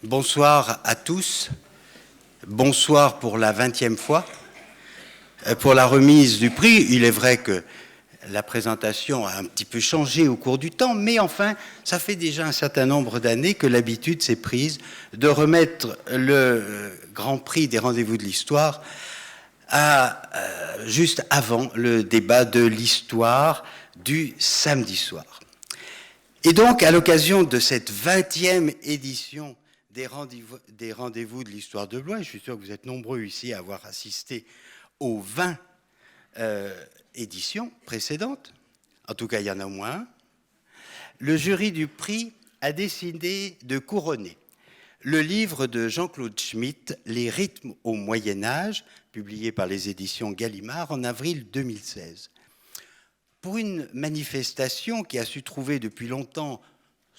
Bonsoir à tous. Bonsoir pour la 20e fois. Pour la remise du prix, il est vrai que la présentation a un petit peu changé au cours du temps, mais enfin, ça fait déjà un certain nombre d'années que l'habitude s'est prise de remettre le Grand Prix des rendez-vous de l'histoire juste avant le débat de l'histoire du samedi soir. Et donc, à l'occasion de cette 20e édition des rendez-vous de l'histoire de Blois, je suis sûr que vous êtes nombreux ici à avoir assisté aux 20 éditions précédentes, en tout cas il y en a au moins un, le jury du prix a décidé de couronner le livre de Jean-Claude Schmitt, Les rythmes au Moyen-Âge, publié par les éditions Gallimard en avril 2016. Pour une manifestation qui a su trouver depuis longtemps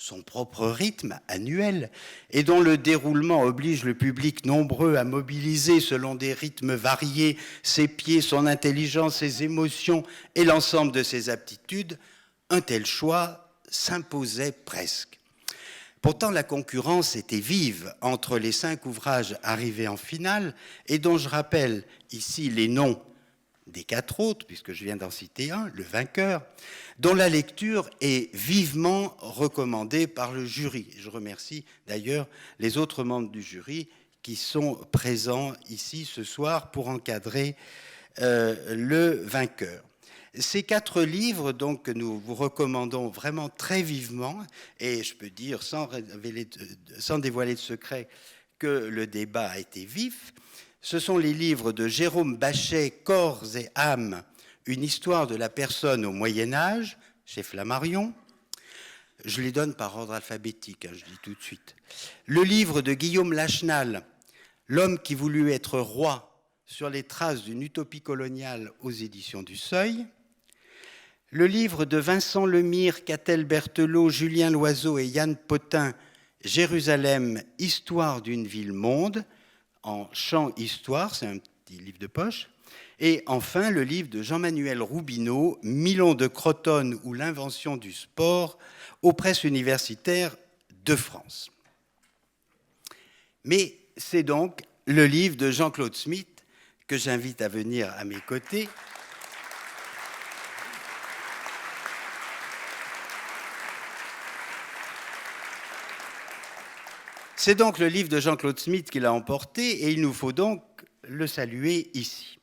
son propre rythme annuel et dont le déroulement oblige le public nombreux à mobiliser selon des rythmes variés ses pieds, son intelligence, ses émotions et l'ensemble de ses aptitudes, un tel choix s'imposait presque. Pourtant, la concurrence était vive entre les 5 ouvrages arrivés en finale et dont je rappelle ici les noms des 4 autres, puisque je viens d'en citer un, le vainqueur, dont la lecture est vivement recommandée par le jury. Je remercie d'ailleurs les autres membres du jury qui sont présents ici ce soir pour encadrer le vainqueur. Ces 4 livres donc, que nous vous recommandons vraiment très vivement, et je peux dire sans dévoiler de secret que le débat a été vif, ce sont les livres de Jérôme Bachet, Corps et âme, une histoire de la personne au Moyen-Âge, chez Flammarion. Je les donne par ordre alphabétique, je dis tout de suite. Le livre de Guillaume Lachenal, L'homme qui voulut être roi, sur les traces d'une utopie coloniale aux éditions du Seuil. Le livre de Vincent Lemire, Catel Berthelot, Julien Loiseau et Yann Potin, Jérusalem, histoire d'une ville-monde, en chant histoire, c'est un petit livre de poche. Et enfin, le livre de Jean-Manuel Roubineau, Milon de Crotone ou l'invention du sport, aux presses universitaires de France. Mais c'est donc le livre de Jean-Claude Schmitt que j'invite à venir à mes côtés. C'est donc le livre de Jean-Claude Schmitt qui l'a emporté et il nous faut donc le saluer ici.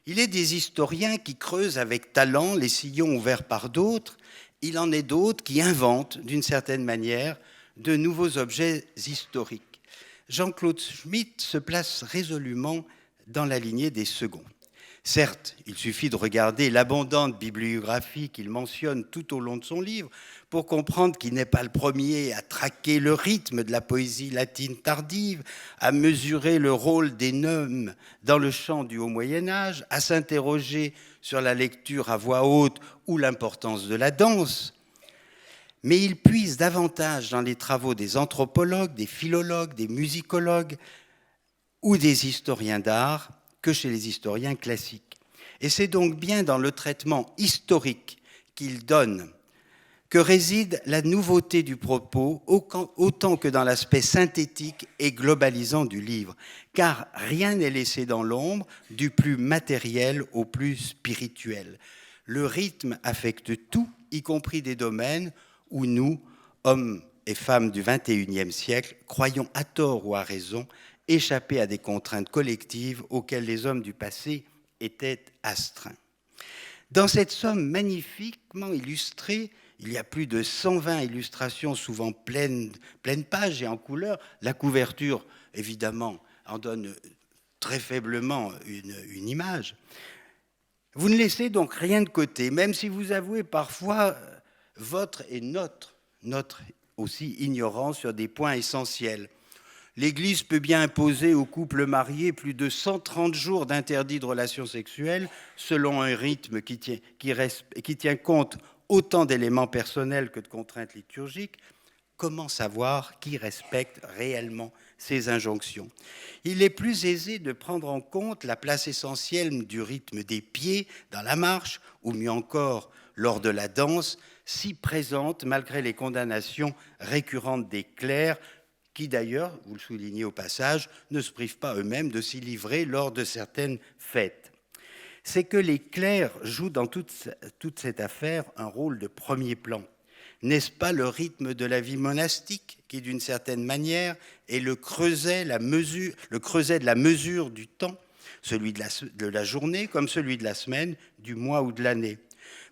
Il est des historiens qui creusent avec talent les sillons ouverts par d'autres. Il en est d'autres qui inventent, d'une certaine manière, de nouveaux objets historiques. Jean-Claude Schmitt se place résolument dans la lignée des seconds. Certes, il suffit de regarder l'abondante bibliographie qu'il mentionne tout au long de son livre pour comprendre qu'il n'est pas le premier à traquer le rythme de la poésie latine tardive, à mesurer le rôle des neumes dans le chant du Haut Moyen-Âge, à s'interroger sur la lecture à voix haute ou l'importance de la danse. Mais il puise davantage dans les travaux des anthropologues, des philologues, des musicologues ou des historiens d'art que chez les historiens classiques. Et c'est donc bien dans le traitement historique qu'il donne que réside la nouveauté du propos, autant que dans l'aspect synthétique et globalisant du livre, car rien n'est laissé dans l'ombre, du plus matériel au plus spirituel. Le rythme affecte tout, y compris des domaines où nous, hommes et femmes du XXIe siècle, croyons à tort ou à raison échapper à des contraintes collectives auxquelles les hommes du passé étaient astreints. Dans cette somme magnifiquement illustrée, il y a plus de 120 illustrations, souvent pleines pages et en couleur. La couverture, évidemment, en donne très faiblement une image. Vous ne laissez donc rien de côté, même si vous avouez parfois votre et notre aussi ignorance sur des points essentiels. L'Église peut bien imposer aux couples mariés plus de 130 jours d'interdit de relations sexuelles selon un rythme qui tient compte autant d'éléments personnels que de contraintes liturgiques. Comment savoir qui respecte réellement ces injonctions ? Il est plus aisé de prendre en compte la place essentielle du rythme des pieds dans la marche, ou mieux encore lors de la danse, si présente malgré les condamnations récurrentes des clercs qui d'ailleurs, vous le soulignez au passage, ne se privent pas eux-mêmes de s'y livrer lors de certaines fêtes. C'est que les clercs jouent dans toute cette affaire un rôle de premier plan. N'est-ce pas le rythme de la vie monastique qui, d'une certaine manière, est le creuset de la mesure du temps, celui de la journée comme celui de la semaine, du mois ou de l'année?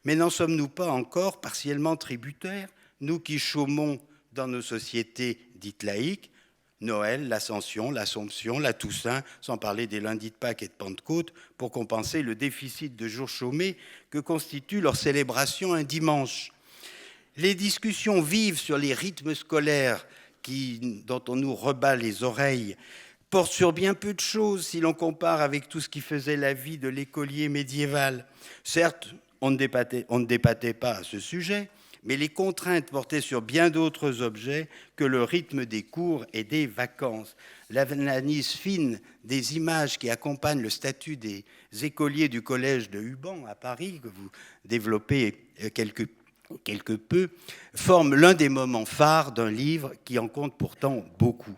Mais n'en sommes-nous pas encore partiellement tributaires, nous qui chômons dans nos sociétés dites laïques, Noël, l'Ascension, l'Assomption, la Toussaint, sans parler des lundis de Pâques et de Pentecôte, pour compenser le déficit de jours chômés que constitue leur célébration un dimanche? Les discussions vives sur les rythmes scolaires dont on nous rebat les oreilles portent sur bien peu de choses si l'on compare avec tout ce qui faisait la vie de l'écolier médiéval. Certes, on ne débattait pas à ce sujet, mais les contraintes portaient sur bien d'autres objets que le rythme des cours et des vacances. L'analyse fine des images qui accompagnent le statut des écoliers du collège de Huban à Paris, que vous développez quelque peu, forme l'un des moments phares d'un livre qui en compte pourtant beaucoup.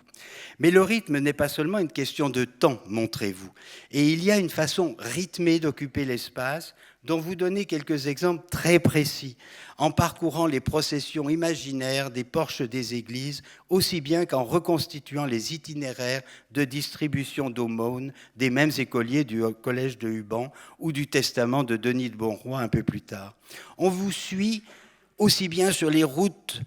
Mais le rythme n'est pas seulement une question de temps, montrez-vous. Et il y a une façon rythmée d'occuper l'espace dont vous donnez quelques exemples très précis, en parcourant les processions imaginaires des porches des églises, aussi bien qu'en reconstituant les itinéraires de distribution d'aumônes des mêmes écoliers du collège de Huban ou du testament de Denis de Bonroy un peu plus tard. On vous suit aussi bien sur les routes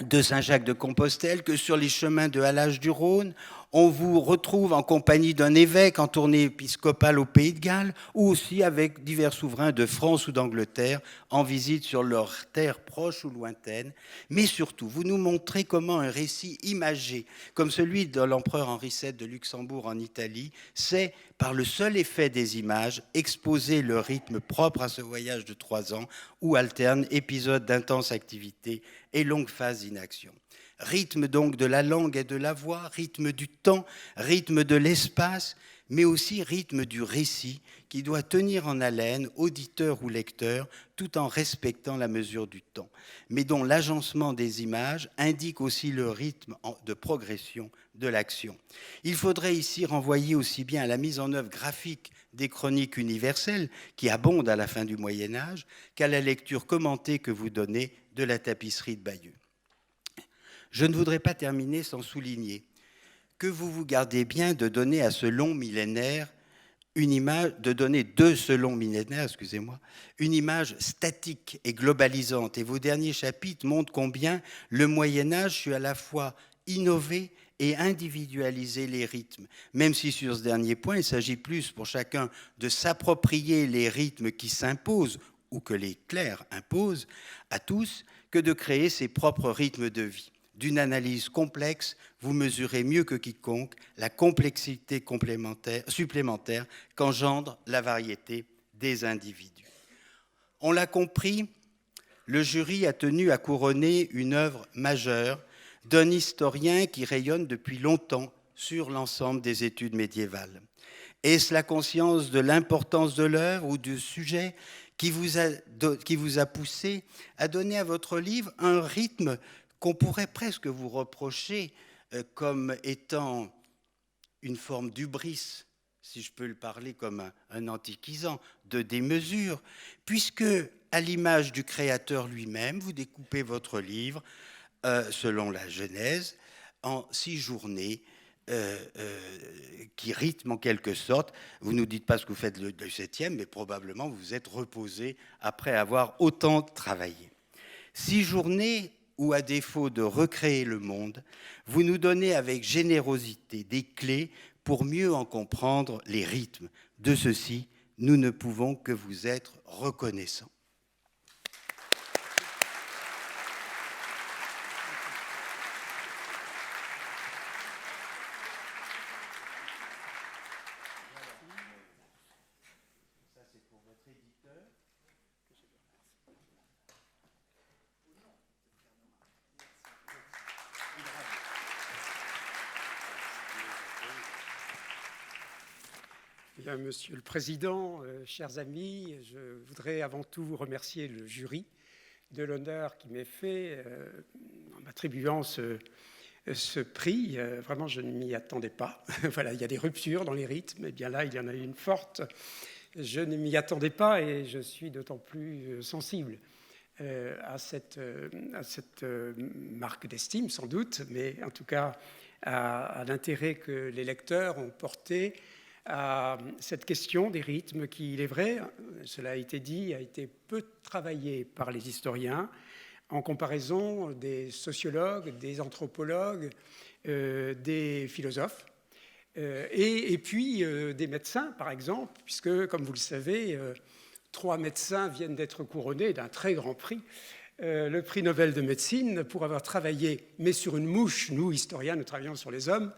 de Saint-Jacques-de-Compostelle que sur les chemins de halage du Rhône. On vous retrouve en compagnie d'un évêque en tournée épiscopale au Pays de Galles ou aussi avec divers souverains de France ou d'Angleterre en visite sur leurs terres proches ou lointaines. Mais surtout, vous nous montrez comment un récit imagé, comme celui de l'empereur Henri VII de Luxembourg en Italie, sait, par le seul effet des images, exposer le rythme propre à ce voyage de 3 ans où alternent épisodes d'intense activité et longues phases d'inaction. Rythme donc de la langue et de la voix, rythme du temps, rythme de l'espace, mais aussi rythme du récit qui doit tenir en haleine auditeur ou lecteur tout en respectant la mesure du temps, mais dont l'agencement des images indique aussi le rythme de progression de l'action. Il faudrait ici renvoyer aussi bien à la mise en œuvre graphique des chroniques universelles qui abondent à la fin du Moyen-Âge qu'à la lecture commentée que vous donnez de la tapisserie de Bayeux. Je ne voudrais pas terminer sans souligner que vous vous gardez bien de donner à ce long millénaire une image statique et globalisante. Et vos derniers chapitres montrent combien le Moyen-Âge sut à la fois innover et individualiser les rythmes, même si sur ce dernier point, il s'agit plus pour chacun de s'approprier les rythmes qui s'imposent ou que les clercs imposent à tous, que de créer ses propres rythmes de vie. D'une analyse complexe, vous mesurez mieux que quiconque la complexité supplémentaire qu'engendre la variété des individus. On l'a compris, le jury a tenu à couronner une œuvre majeure d'un historien qui rayonne depuis longtemps sur l'ensemble des études médiévales. Est-ce la conscience de l'importance de l'œuvre ou du sujet qui vous a poussé à donner à votre livre un rythme qu'on pourrait presque vous reprocher comme étant une forme d'hubris, si je peux le parler comme un antiquisant, de démesure, puisque, à l'image du créateur lui-même, vous découpez votre livre, selon la Genèse, en 6 journées qui rythment en quelque sorte. Vous ne nous dites pas ce que vous faites le 7e, mais probablement vous vous êtes reposé après avoir autant travaillé. 6 journées où, à défaut de recréer le monde, vous nous donnez avec générosité des clés pour mieux en comprendre les rythmes. De ceci, nous ne pouvons que vous être reconnaissants. Bien, Monsieur le Président, chers amis, je voudrais avant tout remercier le jury de l'honneur qui m'est fait en m'attribuant ce ce prix. Vraiment, je ne m'y attendais pas. Voilà, il y a des ruptures dans les rythmes. Et bien là, il y en a une forte. Je ne m'y attendais pas et je suis d'autant plus sensible à cette marque d'estime, sans doute, mais en tout cas à l'intérêt que les lecteurs ont porté à cette question des rythmes qui, il est vrai, cela a été dit, a été peu travaillée par les historiens, en comparaison des sociologues, des anthropologues, des philosophes, et puis des médecins, par exemple, puisque, comme vous le savez, 3 médecins viennent d'être couronnés d'un très grand prix, le prix Nobel de médecine, pour avoir travaillé, mais sur une mouche, nous, historiens, nous travaillons sur les hommes,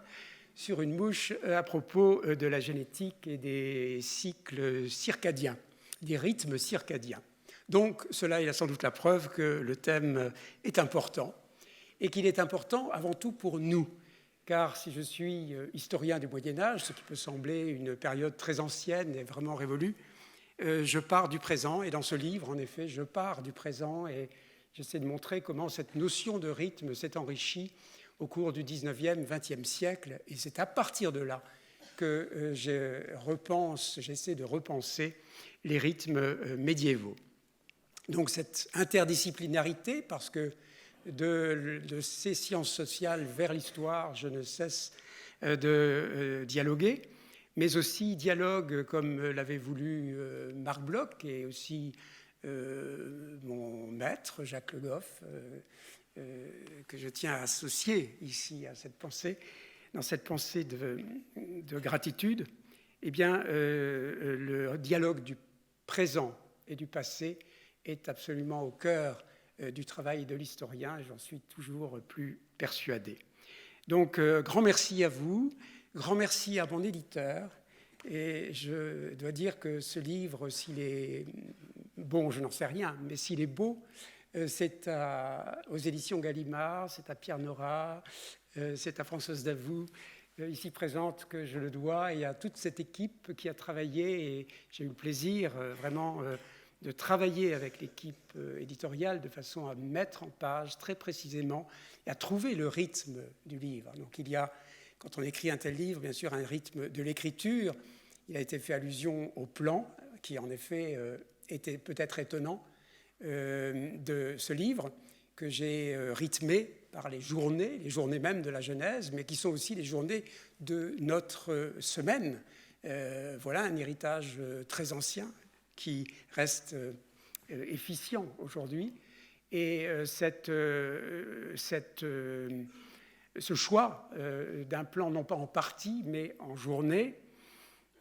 sur une mouche à propos de la génétique et des cycles circadiens, des rythmes circadiens. Donc, cela est sans doute la preuve que le thème est important et qu'il est important avant tout pour nous. Car si je suis historien du Moyen-Âge, ce qui peut sembler une période très ancienne et vraiment révolue, je pars du présent. Et dans ce livre, en effet, je pars du présent et j'essaie de montrer comment cette notion de rythme s'est enrichie au cours du 19e, 20e siècle. Et c'est à partir de là que j'essaie de repenser les rythmes médiévaux. Donc cette interdisciplinarité, parce que de ces sciences sociales vers l'histoire, je ne cesse de dialoguer, mais aussi dialogue comme l'avait voulu Marc Bloch et aussi mon maître, Jacques Le Goff, que je tiens à associer ici à cette pensée, dans cette pensée de gratitude. Eh bien, le dialogue du présent et du passé est absolument au cœur du travail de l'historien, et j'en suis toujours plus persuadé. Donc, grand merci à vous, grand merci à mon éditeur, et je dois dire que ce livre, s'il est bon, je n'en sais rien, mais s'il est beau, c'est aux éditions Gallimard, c'est à Pierre Nora, c'est à Françoise Davout, ici présente, que je le dois, et à toute cette équipe qui a travaillé, et j'ai eu le plaisir vraiment de travailler avec l'équipe éditoriale de façon à mettre en page très précisément et à trouver le rythme du livre. Donc il y a, quand on écrit un tel livre, bien sûr, un rythme de l'écriture. Il a été fait allusion au plan, qui en effet était peut-être étonnant, de ce livre, que j'ai rythmé par les journées même de la Genèse, mais qui sont aussi les journées de notre semaine. Voilà un héritage très ancien, qui reste efficient aujourd'hui. Et ce choix d'un plan, non pas en partie, mais en journée,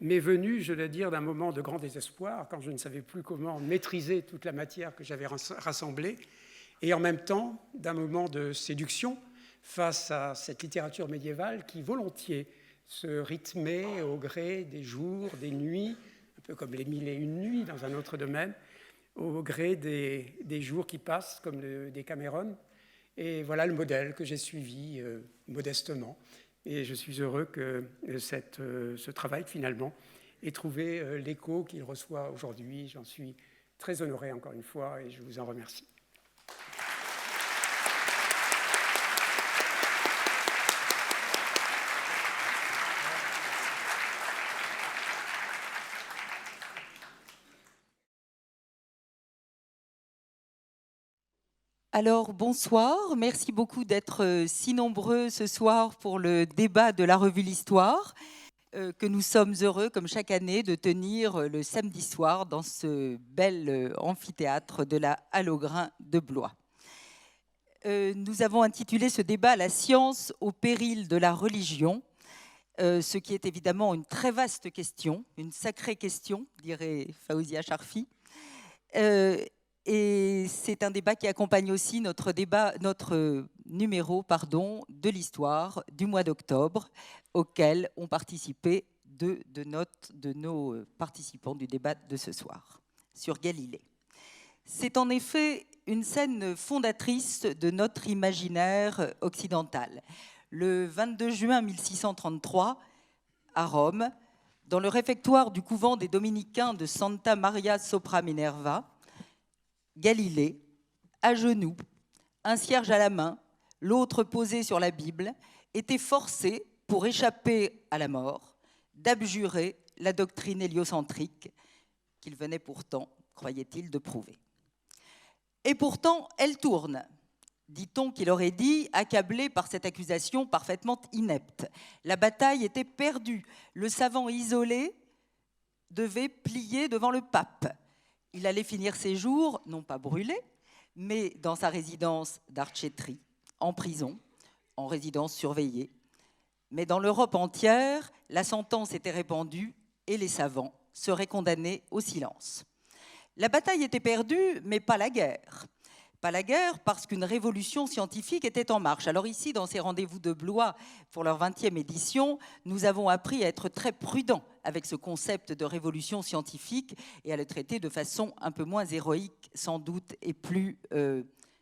m'est venu, je dois dire, d'un moment de grand désespoir, quand je ne savais plus comment maîtriser toute la matière que j'avais rassemblée, et en même temps d'un moment de séduction face à cette littérature médiévale qui volontiers se rythmait au gré des jours, des nuits, un peu comme les 1001 nuits dans un autre domaine, au gré des jours qui passent, comme le Décameron. Et voilà le modèle que j'ai suivi modestement. Et je suis heureux que ce travail, finalement, ait trouvé l'écho qu'il reçoit aujourd'hui. J'en suis très honoré, encore une fois, et je vous en remercie. Alors, bonsoir. Merci beaucoup d'être si nombreux ce soir pour le débat de la revue L'Histoire, que nous sommes heureux, comme chaque année, de tenir le samedi soir dans ce bel amphithéâtre de la Halle aux Grains de Blois. Nous avons intitulé ce débat « La science au péril de la religion », ce qui est évidemment une très vaste question, une sacrée question, dirait Faouzia Charfi. Et c'est un débat qui accompagne aussi notre numéro de l'Histoire du mois d'octobre, auquel ont participé deux de nos participants du débat de ce soir, sur Galilée. C'est en effet une scène fondatrice de notre imaginaire occidental. Le 22 juin 1633, à Rome, dans le réfectoire du couvent des Dominicains de Santa Maria sopra Minerva, Galilée, à genoux, un cierge à la main, l'autre posé sur la Bible, était forcé, pour échapper à la mort, d'abjurer la doctrine héliocentrique qu'il venait pourtant, croyait-il, de prouver. Et pourtant, elle tourne. Dit-on qu'il aurait dit, accablé par cette accusation parfaitement inepte. La bataille était perdue. Le savant isolé devait plier devant le pape. Il allait finir ses jours, non pas brûlé, mais dans sa résidence d'Archetri, en prison, en résidence surveillée. Mais dans l'Europe entière, la sentence était répandue et les savants seraient condamnés au silence. La bataille était perdue, mais pas la guerre. Pas la guerre parce qu'une révolution scientifique était en marche. Alors ici, dans ces rendez-vous de Blois, pour leur 20e édition, nous avons appris à être très prudents avec ce concept de révolution scientifique et à le traiter de façon un peu moins héroïque, sans doute, et plus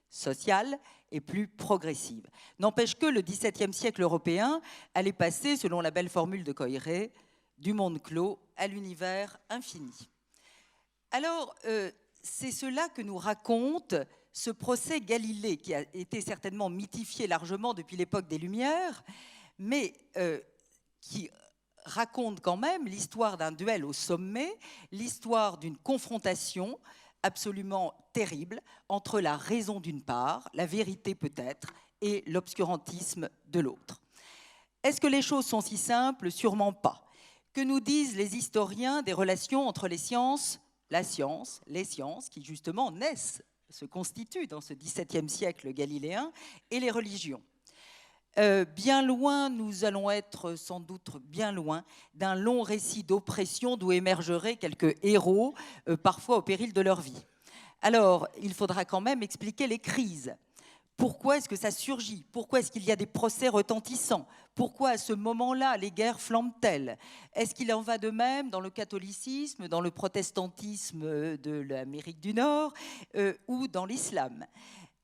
sociale et plus progressive. N'empêche que le XVIIe siècle européen allait passer, selon la belle formule de Coiré, du monde clos à l'univers infini. Alors, c'est cela que nous raconte ce procès Galilée, qui a été certainement mythifié largement depuis l'époque des Lumières, mais qui raconte quand même l'histoire d'un duel au sommet, l'histoire d'une confrontation absolument terrible entre la raison d'une part, la vérité peut-être, et l'obscurantisme de l'autre. Est-ce que les choses sont si simples? Sûrement pas. Que nous disent les historiens des relations entre les sciences, la science, les sciences, qui justement naissent, se constituent dans ce XVIIe siècle galiléen, et les religions? Bien loin, nous allons être sans doute bien loin d'un long récit d'oppression d'où émergeraient quelques héros, parfois au péril de leur vie. Alors, il faudra quand même expliquer les crises. Pourquoi est-ce que ça surgit? Pourquoi est-ce qu'il y a des procès retentissants? Pourquoi à ce moment-là les guerres flambent-elles? Est-ce qu'il en va de même dans le catholicisme, dans le protestantisme de l'Amérique du Nord ou dans l'islam?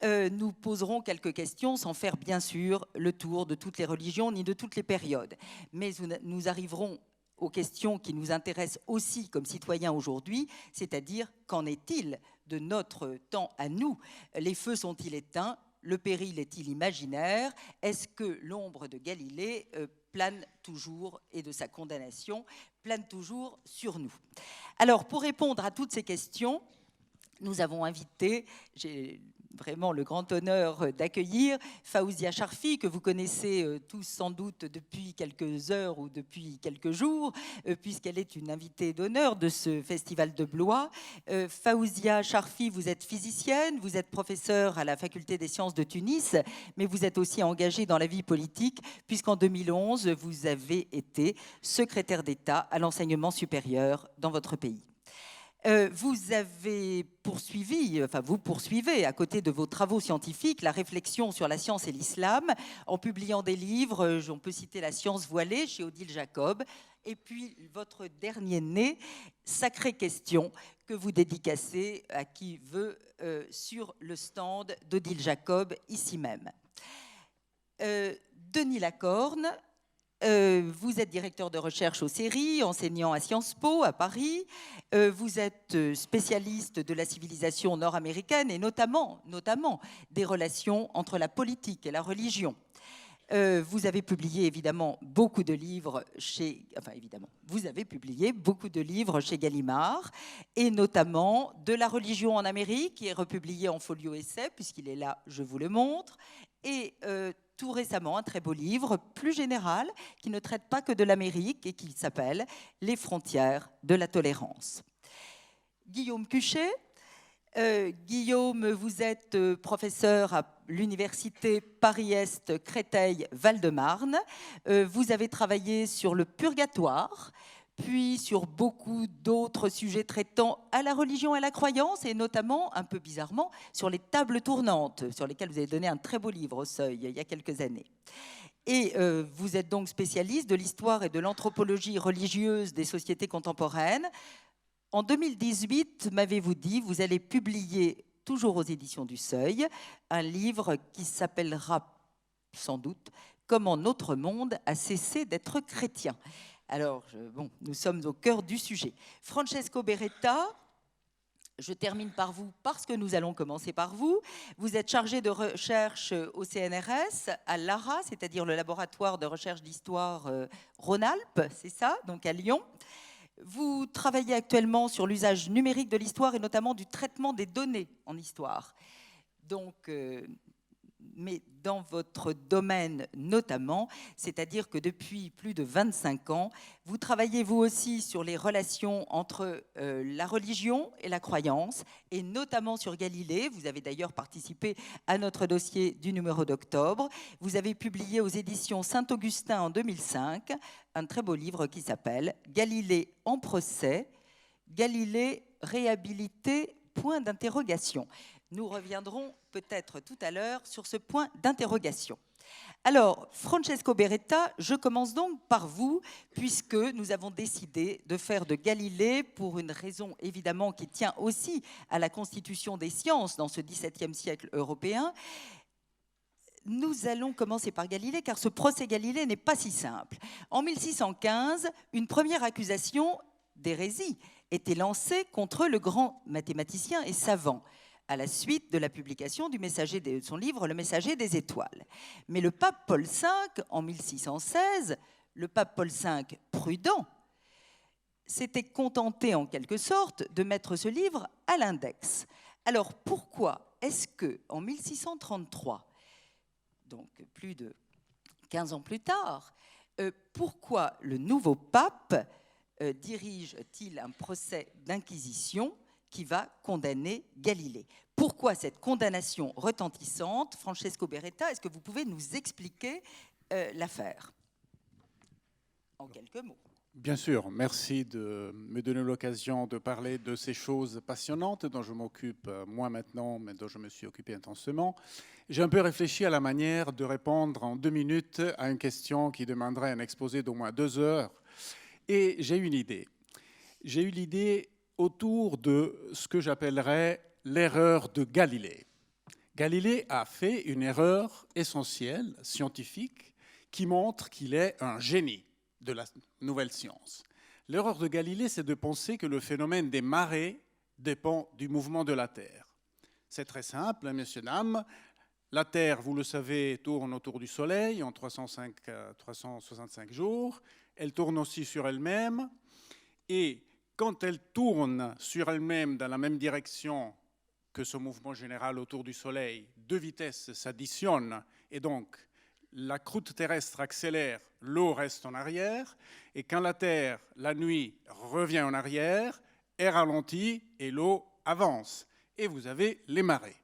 Nous poserons quelques questions sans faire bien sûr le tour de toutes les religions ni de toutes les périodes. Mais nous arriverons aux questions qui nous intéressent aussi comme citoyens aujourd'hui, c'est-à-dire qu'en est-il de notre temps à nous? Les feux sont-ils éteints? Le péril est-il imaginaire? Est-ce que l'ombre de Galilée plane toujours, et de sa condamnation plane toujours sur nous? Alors, pour répondre à toutes ces questions, nous avons invité, j'ai vraiment le grand honneur d'accueillir Faouzia Charfi, que vous connaissez tous sans doute depuis quelques heures ou depuis quelques jours, puisqu'elle est une invitée d'honneur de ce festival de Blois. Faouzia Charfi, vous êtes physicienne, vous êtes professeure à la Faculté des sciences de Tunis, mais vous êtes aussi engagée dans la vie politique, puisqu'en 2011, vous avez été secrétaire d'État à l'enseignement supérieur dans votre pays. Vous avez poursuivi, enfin vous poursuivez à côté de vos travaux scientifiques la réflexion sur la science et l'islam en publiant des livres, on peut citer La science voilée chez Odile Jacob, et puis votre dernier né, Sacrée question, que vous dédicacez à qui veut sur le stand d'Odile Jacob ici même. Denis Lacorne, vous êtes directeur de recherche au CERI, enseignant à Sciences Po à Paris. Vous êtes spécialiste de la civilisation nord-américaine et notamment des relations entre la politique et la religion. Vous avez publié évidemment beaucoup de livres chez Gallimard, et notamment De la religion en Amérique, qui est republié en folio essai, puisqu'il est là, je vous le montre, et tout récemment un très beau livre plus général qui ne traite pas que de l'Amérique et qui s'appelle Les frontières de la tolérance. Guillaume Cuchet. Guillaume, vous êtes professeur à l'université Paris-Est Créteil-Val-de-Marne. Vous avez travaillé sur le purgatoire, puis sur beaucoup d'autres sujets traitant à la religion et à la croyance, et notamment, un peu bizarrement, sur les tables tournantes, sur lesquelles vous avez donné un très beau livre au Seuil il y a quelques années. Et vous êtes donc spécialiste de l'histoire et de l'anthropologie religieuse des sociétés contemporaines. En 2018, m'avez-vous dit, vous allez publier, toujours aux éditions du Seuil, un livre qui s'appellera sans doute « Comment notre monde a cessé d'être chrétien ». Alors, nous sommes au cœur du sujet. Francesco Beretta, Je termine par vous parce que nous allons commencer par vous. Vous êtes chargé de recherche au CNRS, à l'ARA, c'est-à-dire le laboratoire de recherche d'histoire Rhône-Alpes, c'est ça, donc à Lyon. Vous travaillez actuellement sur l'usage numérique de l'histoire et notamment du traitement des données en histoire. Donc, mais dans votre domaine notamment, c'est-à-dire que depuis plus de 25 ans, vous travaillez vous aussi sur les relations entre la religion et la croyance, et notamment sur Galilée. Vous avez d'ailleurs participé à notre dossier du numéro d'octobre. Vous avez publié aux éditions Saint-Augustin en 2005 un très beau livre qui s'appelle « Galilée en procès, Galilée réhabilité, point d'interrogation ». Nous reviendrons peut-être tout à l'heure sur ce point d'interrogation. Alors, Francesco Beretta, je commence donc par vous, puisque nous avons décidé de faire de Galilée, pour une raison évidemment qui tient aussi à la constitution des sciences dans ce XVIIe siècle européen. Nous allons commencer par Galilée, car ce procès Galilée n'est pas si simple. En 1615, une première accusation d'hérésie était lancée contre le grand mathématicien et savant, à la suite de la publication de son livre « Le Messager des étoiles ». Mais le pape Paul V, en 1616, le pape Paul V prudent, s'était contenté en quelque sorte de mettre ce livre à l'index. Alors pourquoi est-ce qu'en 1633, donc plus de 15 ans plus tard, pourquoi le nouveau pape dirige-t-il un procès d'inquisition qui va condamner Galilée? Pourquoi cette condamnation retentissante? Francesco Beretta, est-ce que vous pouvez nous expliquer l'affaire en quelques mots? Bien sûr, merci de me donner l'occasion de parler de ces choses passionnantes dont je m'occupe moi maintenant, mais dont je me suis occupé intensément. J'ai un peu réfléchi à la manière de répondre en 2 minutes à une question qui demanderait un exposé d'au moins 2 heures. Et j'ai eu une idée. J'ai eu l'idée autour de ce que j'appellerais l'erreur de Galilée. Galilée a fait une erreur essentielle, scientifique, qui montre qu'il est un génie de la nouvelle science. L'erreur de Galilée, c'est de penser que le phénomène des marées dépend du mouvement de la Terre. C'est très simple, hein, messieurs, dames. La Terre, vous le savez, tourne autour du Soleil en 365 jours. Elle tourne aussi sur elle-même. Et quand elle tourne sur elle-même dans la même direction que ce mouvement général autour du Soleil, 2 vitesses s'additionnent et donc la croûte terrestre accélère, l'eau reste en arrière, et quand la Terre, la nuit, revient en arrière, elle ralentit et l'eau avance. Et vous avez les marées.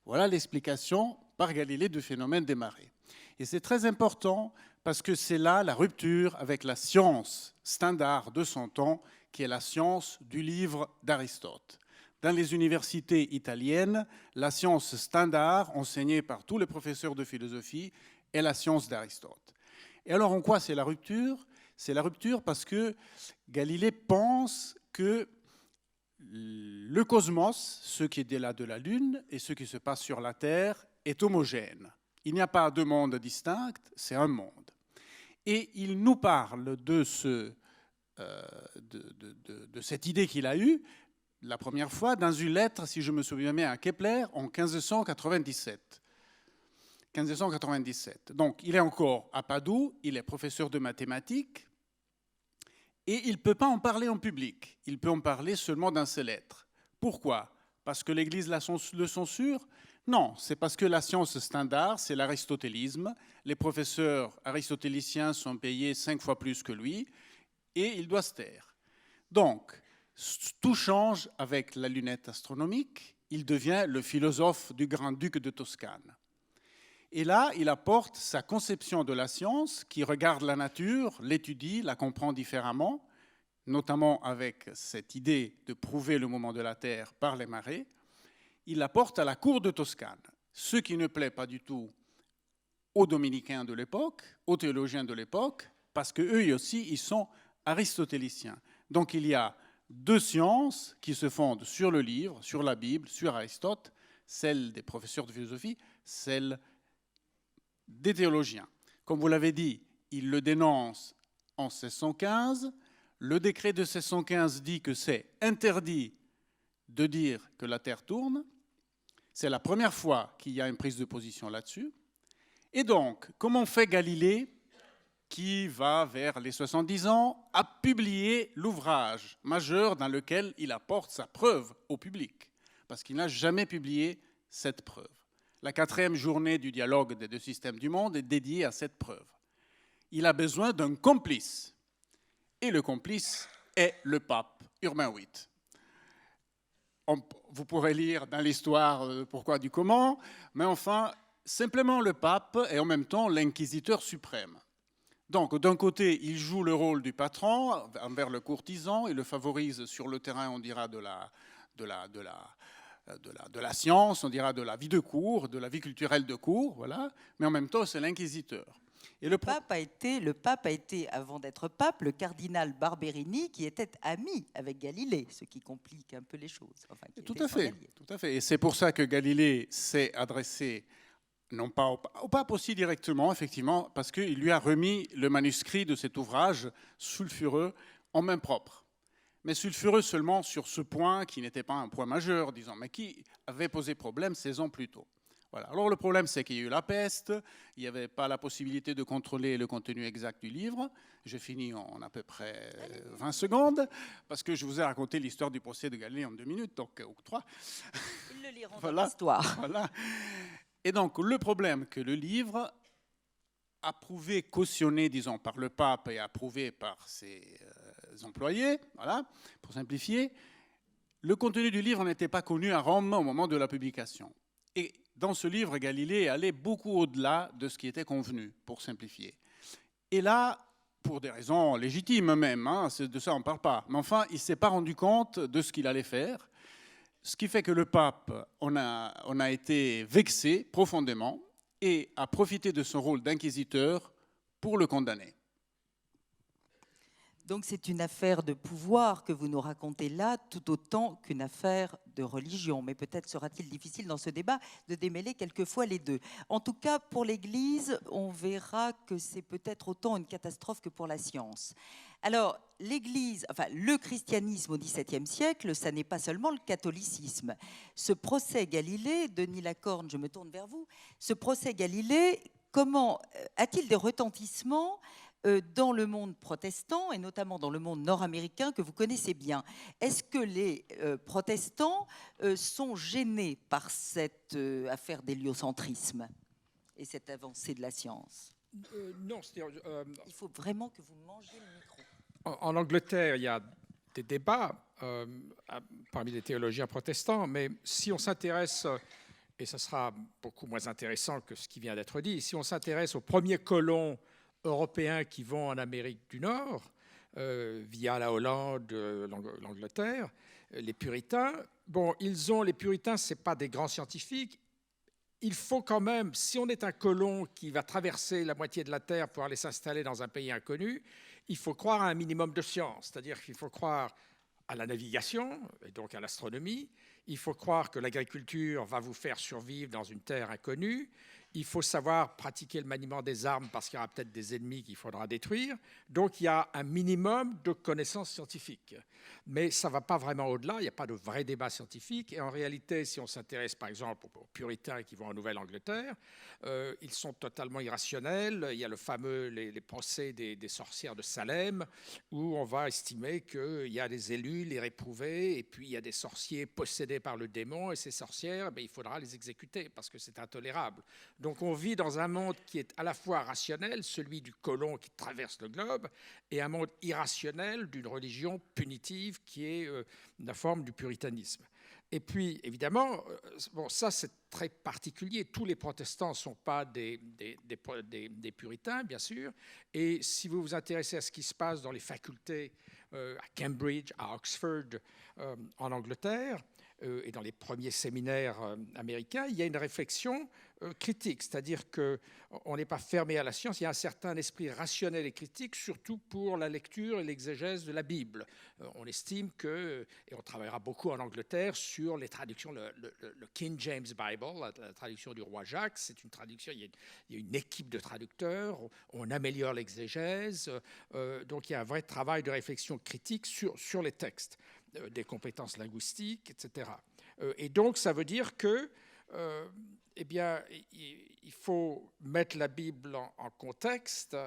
Voilà l'explication par Galilée du phénomène des marées. Et c'est très important parce que c'est là la rupture avec la science standard de son temps, qui est la science du livre d'Aristote. Dans les universités italiennes, la science standard enseignée par tous les professeurs de philosophie est la science d'Aristote. Et alors en quoi c'est la rupture? C'est la rupture parce que Galilée pense que le cosmos, ce qui est de la Lune et ce qui se passe sur la Terre, est homogène. Il n'y a pas 2 mondes distincts, c'est un monde. Et il nous parle de cette idée qu'il a eue la première fois dans une lettre, si je me souviens bien, à Kepler en 1597. Donc, il est encore à Padoue, il est professeur de mathématiques, et il ne peut pas en parler en public. Il peut en parler seulement dans ses lettres. Pourquoi? Parce que l'Église le censure? Non, c'est parce que la science standard, c'est l'aristotélisme. Les professeurs aristotéliciens sont payés 5 fois plus que lui, et il doit se taire. Donc, tout change avec la lunette astronomique. Il devient le philosophe du grand-duc de Toscane. Et là, il apporte sa conception de la science qui regarde la nature, l'étudie, la comprend différemment, notamment avec cette idée de prouver le mouvement de la Terre par les marées. Il l'apporte à la cour de Toscane, ce qui ne plaît pas du tout aux dominicains de l'époque, aux théologiens de l'époque, parce qu'eux aussi, ils sont aristotéliciens. Donc il y a 2 sciences qui se fondent sur le livre, sur la Bible, sur Aristote, celle des professeurs de philosophie, celle des théologiens. Comme vous l'avez dit, il le dénonce en 1615. Le décret de 1615 dit que c'est interdit de dire que la Terre tourne. C'est la première fois qu'il y a une prise de position là-dessus. Et donc, comment fait Galilée, qui va vers les 70 ans, a publié l'ouvrage majeur dans lequel il apporte sa preuve au public, parce qu'il n'a jamais publié cette preuve. La 4e journée du dialogue des deux systèmes du monde est dédiée à cette preuve. Il a besoin d'un complice, et le complice est le pape Urbain VIII. Vous pourrez lire dans l'histoire pourquoi du comment, mais enfin, simplement le pape est en même temps l'inquisiteur suprême. Donc, d'un côté, il joue le rôle du patron envers le courtisan, il le favorise sur le terrain, on dira, de la science, on dira de la vie de cour, de la vie culturelle de cour, voilà, mais en même temps, c'est l'inquisiteur. Et le pape a été, avant d'être pape, le cardinal Barberini, qui était ami avec Galilée, ce qui complique un peu les choses. Enfin, tout à fait. Et c'est pour ça que Galilée s'est adressé, non pas au pape aussi directement, effectivement, parce qu'il lui a remis le manuscrit de cet ouvrage sulfureux en main propre. Mais sulfureux seulement sur ce point qui n'était pas un point majeur, disons, mais qui avait posé problème 16 ans plus tôt. Voilà. Alors le problème, c'est qu'il y a eu la peste, il n'y avait pas la possibilité de contrôler le contenu exact du livre. Je finis en à peu près 20 secondes, parce que je vous ai raconté l'histoire du procès de Galilée en 2 minutes, donc ou 3. Ils le liront voilà. dans l'histoire. Voilà. Et donc le problème que le livre, approuvé, cautionné, disons, par le pape et approuvé par ses employés, voilà, pour simplifier, le contenu du livre n'était pas connu à Rome au moment de la publication. Et dans ce livre, Galilée est allé beaucoup au-delà de ce qui était convenu, pour simplifier. Et là, pour des raisons légitimes même, hein, de ça on ne parle pas, mais enfin, il ne s'est pas rendu compte de ce qu'il allait faire, ce qui fait que le pape on a été vexé profondément et a profité de son rôle d'inquisiteur pour le condamner. Donc c'est une affaire de pouvoir que vous nous racontez là, tout autant qu'une affaire de religion. Mais peut-être sera-t-il difficile dans ce débat de démêler quelquefois les deux. En tout cas, pour l'Église, on verra que c'est peut-être autant une catastrophe que pour la science. Alors, l'Église, enfin le christianisme au XVIIe siècle, ça n'est pas seulement le catholicisme. Ce procès Galilée, Denis Lacorne, je me tourne vers vous, ce procès Galilée, comment a-t-il des retentissements dans le monde protestant, et notamment dans le monde nord-américain que vous connaissez bien? Est-ce que les protestants sont gênés par cette affaire d'héliocentrisme et cette avancée de la science? Non, c'est-à-dire... Il faut vraiment que vous mangiez le micro. En Angleterre, il y a des débats parmi les théologiens protestants, mais si on s'intéresse, et ce sera beaucoup moins intéressant que ce qui vient d'être dit, si on s'intéresse aux premiers colons européens qui vont en Amérique du Nord, via la Hollande, l'Angleterre, les puritains. Bon, les puritains, ce n'est pas des grands scientifiques. Il faut quand même, si on est un colon qui va traverser la moitié de la Terre pour aller s'installer dans un pays inconnu, il faut croire à un minimum de science. C'est-à-dire qu'il faut croire à la navigation, et donc à l'astronomie. Il faut croire que l'agriculture va vous faire survivre dans une terre inconnue. Il faut savoir pratiquer le maniement des armes parce qu'il y aura peut-être des ennemis qu'il faudra détruire. Donc il y a un minimum de connaissances scientifiques. Mais ça ne va pas vraiment au-delà, il n'y a pas de vrai débat scientifique. Et en réalité, si on s'intéresse par exemple aux puritains qui vont en Nouvelle-Angleterre, ils sont totalement irrationnels. Il y a le fameux, les procès des sorcières de Salem, où on va estimer qu'il y a des élus, les réprouvés, et puis il y a des sorciers possédés par le démon, et ces sorcières, il faudra les exécuter parce que c'est intolérable. Donc on vit dans un monde qui est à la fois rationnel, celui du colon qui traverse le globe, et un monde irrationnel d'une religion punitive qui est la forme du puritanisme. Et puis, évidemment, bon, ça c'est très particulier. Tous les protestants ne sont pas des puritains, bien sûr. Et si vous vous intéressez à ce qui se passe dans les facultés à Cambridge, à Oxford, en Angleterre, et dans les premiers séminaires américains, il y a une réflexion critique, c'est-à-dire qu'on n'est pas fermé à la science, il y a un certain esprit rationnel et critique, surtout pour la lecture et l'exégèse de la Bible. On estime que, et on travaillera beaucoup en Angleterre sur les traductions, le King James Bible, la traduction du roi Jacques, c'est une traduction, il y a une équipe de traducteurs, on améliore l'exégèse, donc il y a un vrai travail de réflexion critique sur les textes, des compétences linguistiques, etc. Et donc ça veut dire que eh bien, il faut mettre la Bible en contexte,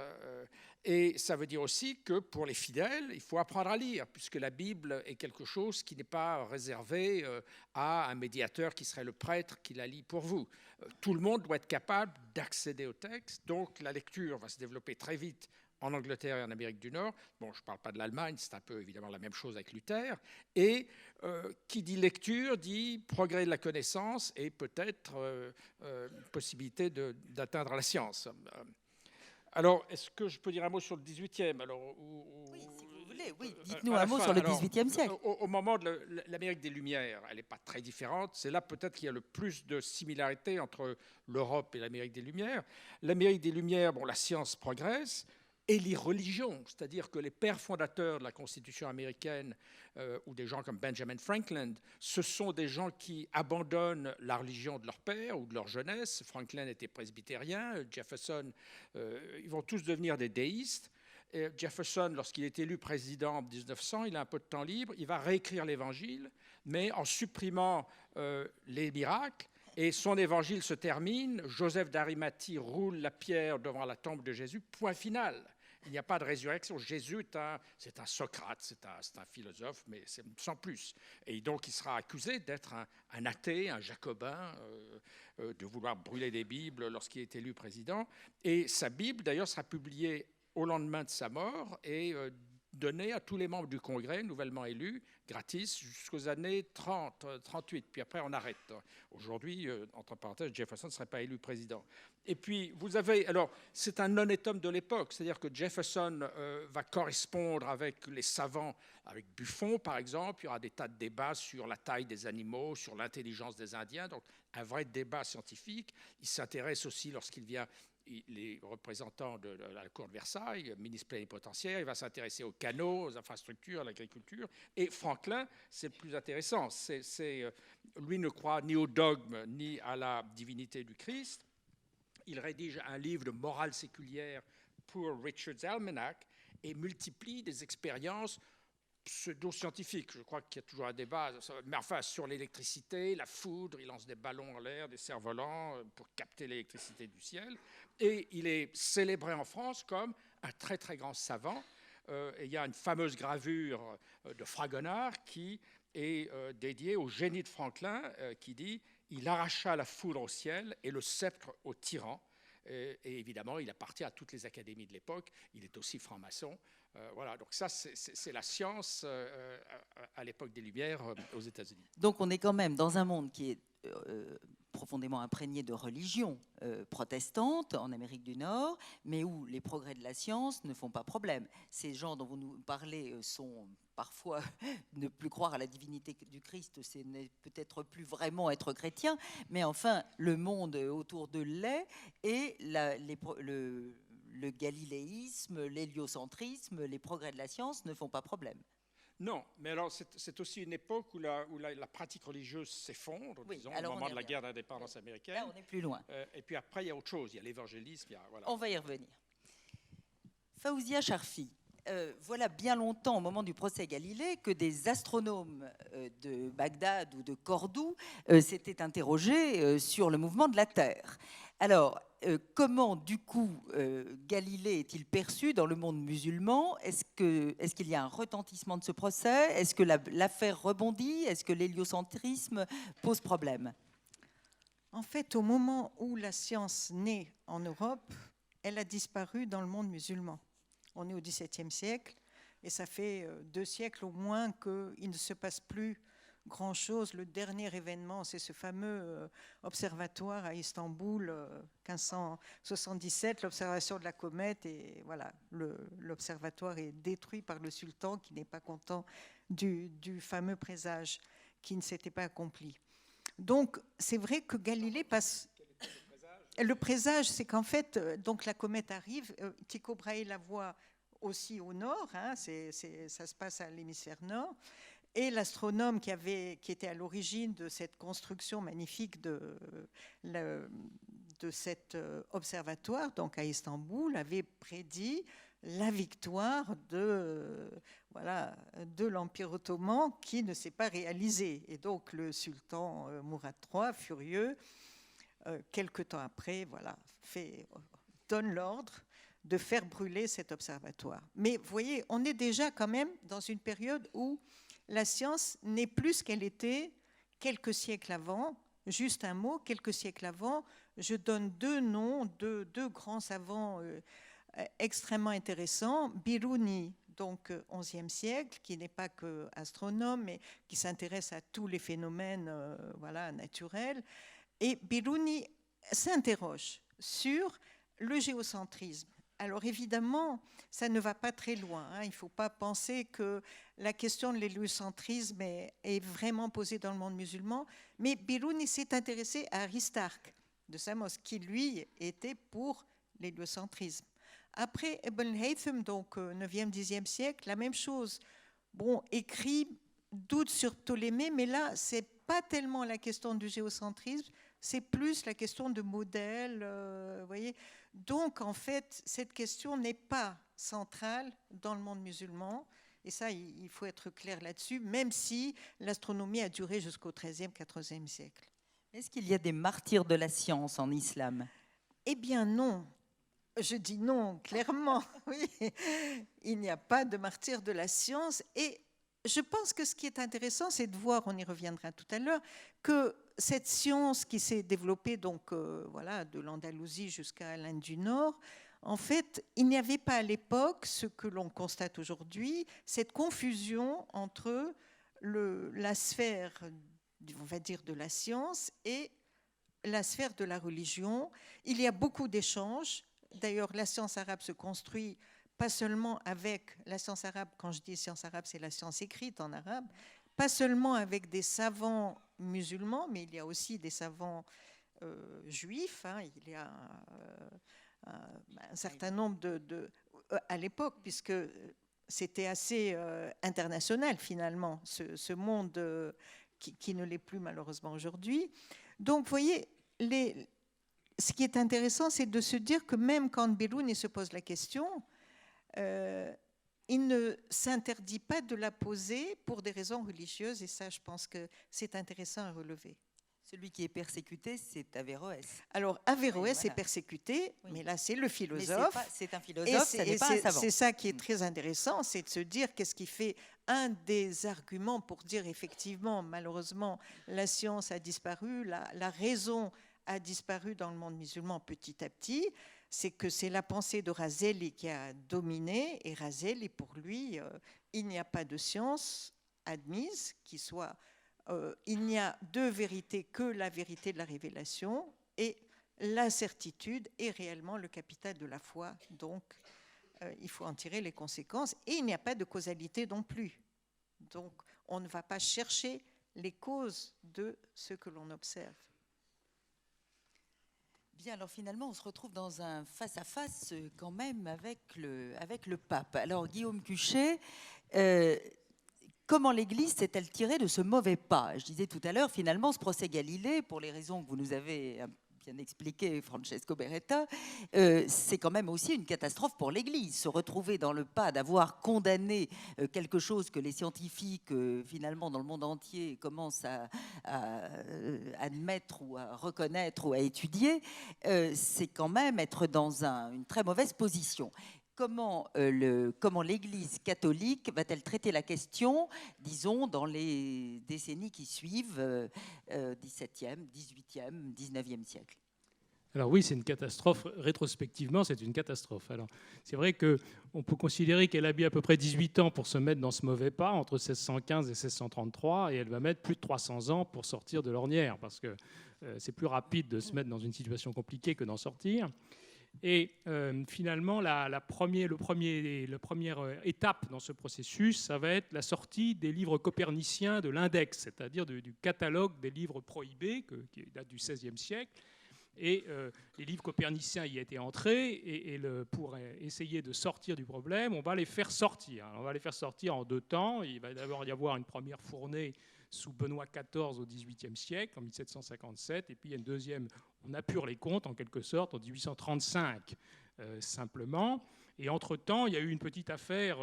et ça veut dire aussi que pour les fidèles, il faut apprendre à lire, puisque la Bible est quelque chose qui n'est pas réservé à un médiateur qui serait le prêtre qui la lit pour vous. Tout le monde doit être capable d'accéder au texte, donc la lecture va se développer très vite en Angleterre et en Amérique du Nord. Bon, je ne parle pas de l'Allemagne, c'est un peu évidemment la même chose avec Luther. Et qui dit lecture dit progrès de la connaissance et peut-être possibilité d'atteindre la science. Alors, est-ce que je peux dire un mot sur le 18e Oui, si vous voulez, oui. Dites-nous un mot sur le 18e siècle. Au moment de l'Amérique des Lumières, elle n'est pas très différente. C'est là peut-être qu'il y a le plus de similarités entre l'Europe et l'Amérique des Lumières. L'Amérique des Lumières, bon, la science progresse, et les religions, c'est-à-dire que les pères fondateurs de la Constitution américaine, ou des gens comme Benjamin Franklin, ce sont des gens qui abandonnent la religion de leur père ou de leur jeunesse. Franklin était presbytérien, Jefferson, ils vont tous devenir des déistes. Et Jefferson, lorsqu'il est élu président en 1900, il a un peu de temps libre, il va réécrire l'Évangile, mais en supprimant les miracles. Et son évangile se termine, Joseph d'Arimathie roule la pierre devant la tombe de Jésus, point final. Il n'y a pas de résurrection. Jésus, c'est un Socrate, c'est un philosophe, mais c'est sans plus. Et donc, il sera accusé d'être un athée, un jacobin, de vouloir brûler des Bibles lorsqu'il est élu président. Et sa Bible, d'ailleurs, sera publiée au lendemain de sa mort et donnée à tous les membres du Congrès, nouvellement élus, gratis, jusqu'aux années 38. Puis après, on arrête. Aujourd'hui, entre parenthèses, Jefferson ne serait pas élu président. Et puis, vous avez... Alors, c'est un non-étum de l'époque, c'est-à-dire que Jefferson va correspondre avec les savants, avec Buffon, par exemple. Il y aura des tas de débats sur la taille des animaux, sur l'intelligence des Indiens, donc un vrai débat scientifique. Il s'intéresse aussi, lorsqu'il vient... les représentants de la cour de Versailles, ministre plénipotentiaire, il va s'intéresser aux canaux, aux infrastructures, à l'agriculture. Et Franklin, c'est le plus intéressant. Lui ne croit ni au dogme, ni à la divinité du Christ. Il rédige un livre de morale séculière pour Richard's Almanac et multiplie des expériences pseudo-scientifiques. Je crois qu'il y a toujours un débat, mais enfin sur l'électricité, la foudre, il lance des ballons en l'air, des cerfs-volants pour capter l'électricité du ciel. Et il est célébré en France comme un très très grand savant. Et il y a une fameuse gravure de Fragonard qui est dédiée au génie de Franklin, qui dit « Il arracha la foudre au ciel et le sceptre au tyran ». Et évidemment, il appartient à toutes les académies de l'époque. Il est aussi franc-maçon. Voilà, donc ça, c'est la science à l'époque des Lumières aux États-Unis. Donc on est quand même dans un monde qui est profondément imprégné de religion protestante en Amérique du Nord, mais où les progrès de la science ne font pas problème. Ces gens dont vous nous parlez sont parfois ne plus croire à la divinité du Christ, c'est peut-être plus vraiment être chrétien, mais enfin, le monde autour de l'est et le galiléisme, l'héliocentrisme, les progrès de la science ne font pas problème. Non, mais alors c'est aussi une époque où la pratique religieuse s'effondre, oui, disons, au moment de la guerre d'indépendance américaine. Là, on est plus loin. Et puis après, il y a autre chose, il y a l'évangélisme. Voilà. On va y revenir. Faouzia Charfi, voilà bien longtemps, au moment du procès Galilée, que des astronomes de Bagdad ou de Cordoue s'étaient interrogés sur le mouvement de la Terre. Alors, comment, du coup, Galilée est-il perçu dans le monde musulman ? Est-ce qu'il y a un retentissement de ce procès ? Est-ce que l'affaire rebondit ? Est-ce que l'héliocentrisme pose problème ? En fait, au moment où la science naît en Europe, elle a disparu dans le monde musulman. On est au XVIIe siècle, et ça fait 2 siècles au moins qu'il ne se passe plus grand-chose. Le dernier événement, c'est ce fameux observatoire à Istanbul, 1577, l'observation de la comète. Et voilà, l'observatoire est détruit par le sultan qui n'est pas content du fameux présage qui ne s'était pas accompli. Donc, c'est vrai que Galilée passe... le présage, c'est qu'en fait, donc la comète arrive, Tycho Brahe la voit aussi au nord, hein, ça se passe à l'hémisphère nord, et l'astronome qui était à l'origine de cette construction magnifique de cet observatoire, donc à Istanbul, avait prédit la victoire de l'Empire ottoman qui ne s'est pas réalisée. Et donc le sultan Mourad III, furieux, quelque temps après, donne l'ordre de faire brûler cet observatoire. Mais vous voyez, on est déjà quand même dans une période où la science n'est plus ce qu'elle était quelques siècles avant. Juste un mot, quelques siècles avant, je donne deux noms de deux grands savants extrêmement intéressants. Biruni, donc 11e siècle, qui n'est pas que astronome, mais qui s'intéresse à tous les phénomènes naturels. Et Biruni s'interroge sur le géocentrisme. Alors évidemment, ça ne va pas très loin. Hein. Il ne faut pas penser que la question de l'héliocentrisme est vraiment posée dans le monde musulman. Mais Biruni s'est intéressé à Aristarque de Samos, qui lui était pour l'héliocentrisme. Après Ibn Haytham, donc 9e, 10e siècle, la même chose. Bon, écrit doute sur Ptolémée, mais là, ce n'est pas tellement la question du géocentrisme, c'est plus la question de modèle, voyez. Donc, en fait, cette question n'est pas centrale dans le monde musulman. Et ça, il faut être clair là-dessus, même si l'astronomie a duré jusqu'au XIIIe, XIVe siècle. Est-ce qu'il y a des martyrs de la science en islam? Eh bien, non. Je dis non, clairement. Oui. Il n'y a pas de martyrs de la science. Et je pense que ce qui est intéressant, c'est de voir, on y reviendra tout à l'heure, que cette science qui s'est développée donc, de l'Andalousie jusqu'à l'Inde du Nord, en fait, il n'y avait pas à l'époque ce que l'on constate aujourd'hui, cette confusion entre la sphère, on va dire, de la science et la sphère de la religion. Il y a beaucoup d'échanges. D'ailleurs, la science arabe se construit pas seulement avec la science arabe, quand je dis science arabe, c'est la science écrite en arabe, pas seulement avec des savants musulmans, mais il y a aussi des savants juifs. Hein, il y a un certain nombre à l'époque, puisque c'était assez international finalement, ce monde qui ne l'est plus malheureusement aujourd'hui. Donc, vous voyez, ce qui est intéressant, c'est de se dire que même quand Biruni se pose la question, il ne s'interdit pas de la poser pour des raisons religieuses, et ça, je pense que c'est intéressant à relever. Celui qui est persécuté, c'est Averroès. Alors, Averroès est persécuté, mais là, c'est le philosophe. C'est un philosophe, ce n'est pas un savant. C'est ça qui est très intéressant, c'est de se dire qu'est-ce qui fait un des arguments pour dire effectivement, malheureusement, la science a disparu, la raison a disparu dans le monde musulman petit à petit. C'est que c'est la pensée de Razeli qui a dominé, et Razeli, pour lui, il n'y a pas de science admise qui soit... il n'y a deux vérités que la vérité de la révélation, et la certitude est réellement le capital de la foi. Donc, il faut en tirer les conséquences, et il n'y a pas de causalité non plus. Donc, on ne va pas chercher les causes de ce que l'on observe. Bien, alors finalement, on se retrouve dans un face-à-face quand même avec le pape. Alors, Guillaume Cuchet, comment l'Église s'est-elle tirée de ce mauvais pas? Je disais tout à l'heure, finalement, ce procès Galilée, pour les raisons que vous nous avez bien expliquées, Francesco Beretta, c'est quand même aussi une catastrophe pour l'Église. Se retrouver dans le pas d'avoir condamné quelque chose que les scientifiques, finalement, dans le monde entier, commencent à admettre ou à reconnaître ou à étudier, c'est quand même être dans une très mauvaise position. Comment l'Église catholique va-t-elle traiter la question, disons, dans les décennies qui suivent, 17e, 18e, 19e siècle? Alors oui, c'est une catastrophe. Rétrospectivement, c'est une catastrophe. Alors, c'est vrai qu'on peut considérer qu'elle a mis à peu près 18 ans pour se mettre dans ce mauvais pas, entre 1615 et 1633, et elle va mettre plus de 300 ans pour sortir de l'ornière, parce que c'est plus rapide de se mettre dans une situation compliquée que d'en sortir. Et finalement, la première étape dans ce processus, ça va être la sortie des livres coperniciens de l'index, c'est-à-dire du catalogue des livres prohibés, qui date du XVIe siècle, Et les livres coperniciens y étaient entrés, et pour essayer de sortir du problème, on va les faire sortir. On va les faire sortir en 2 temps. Il va d'abord y avoir une première fournée sous Benoît XIV au XVIIIe siècle, en 1757, et puis il y a une deuxième, on apure les comptes en quelque sorte, en 1835 simplement. Et entre-temps, il y a eu une petite affaire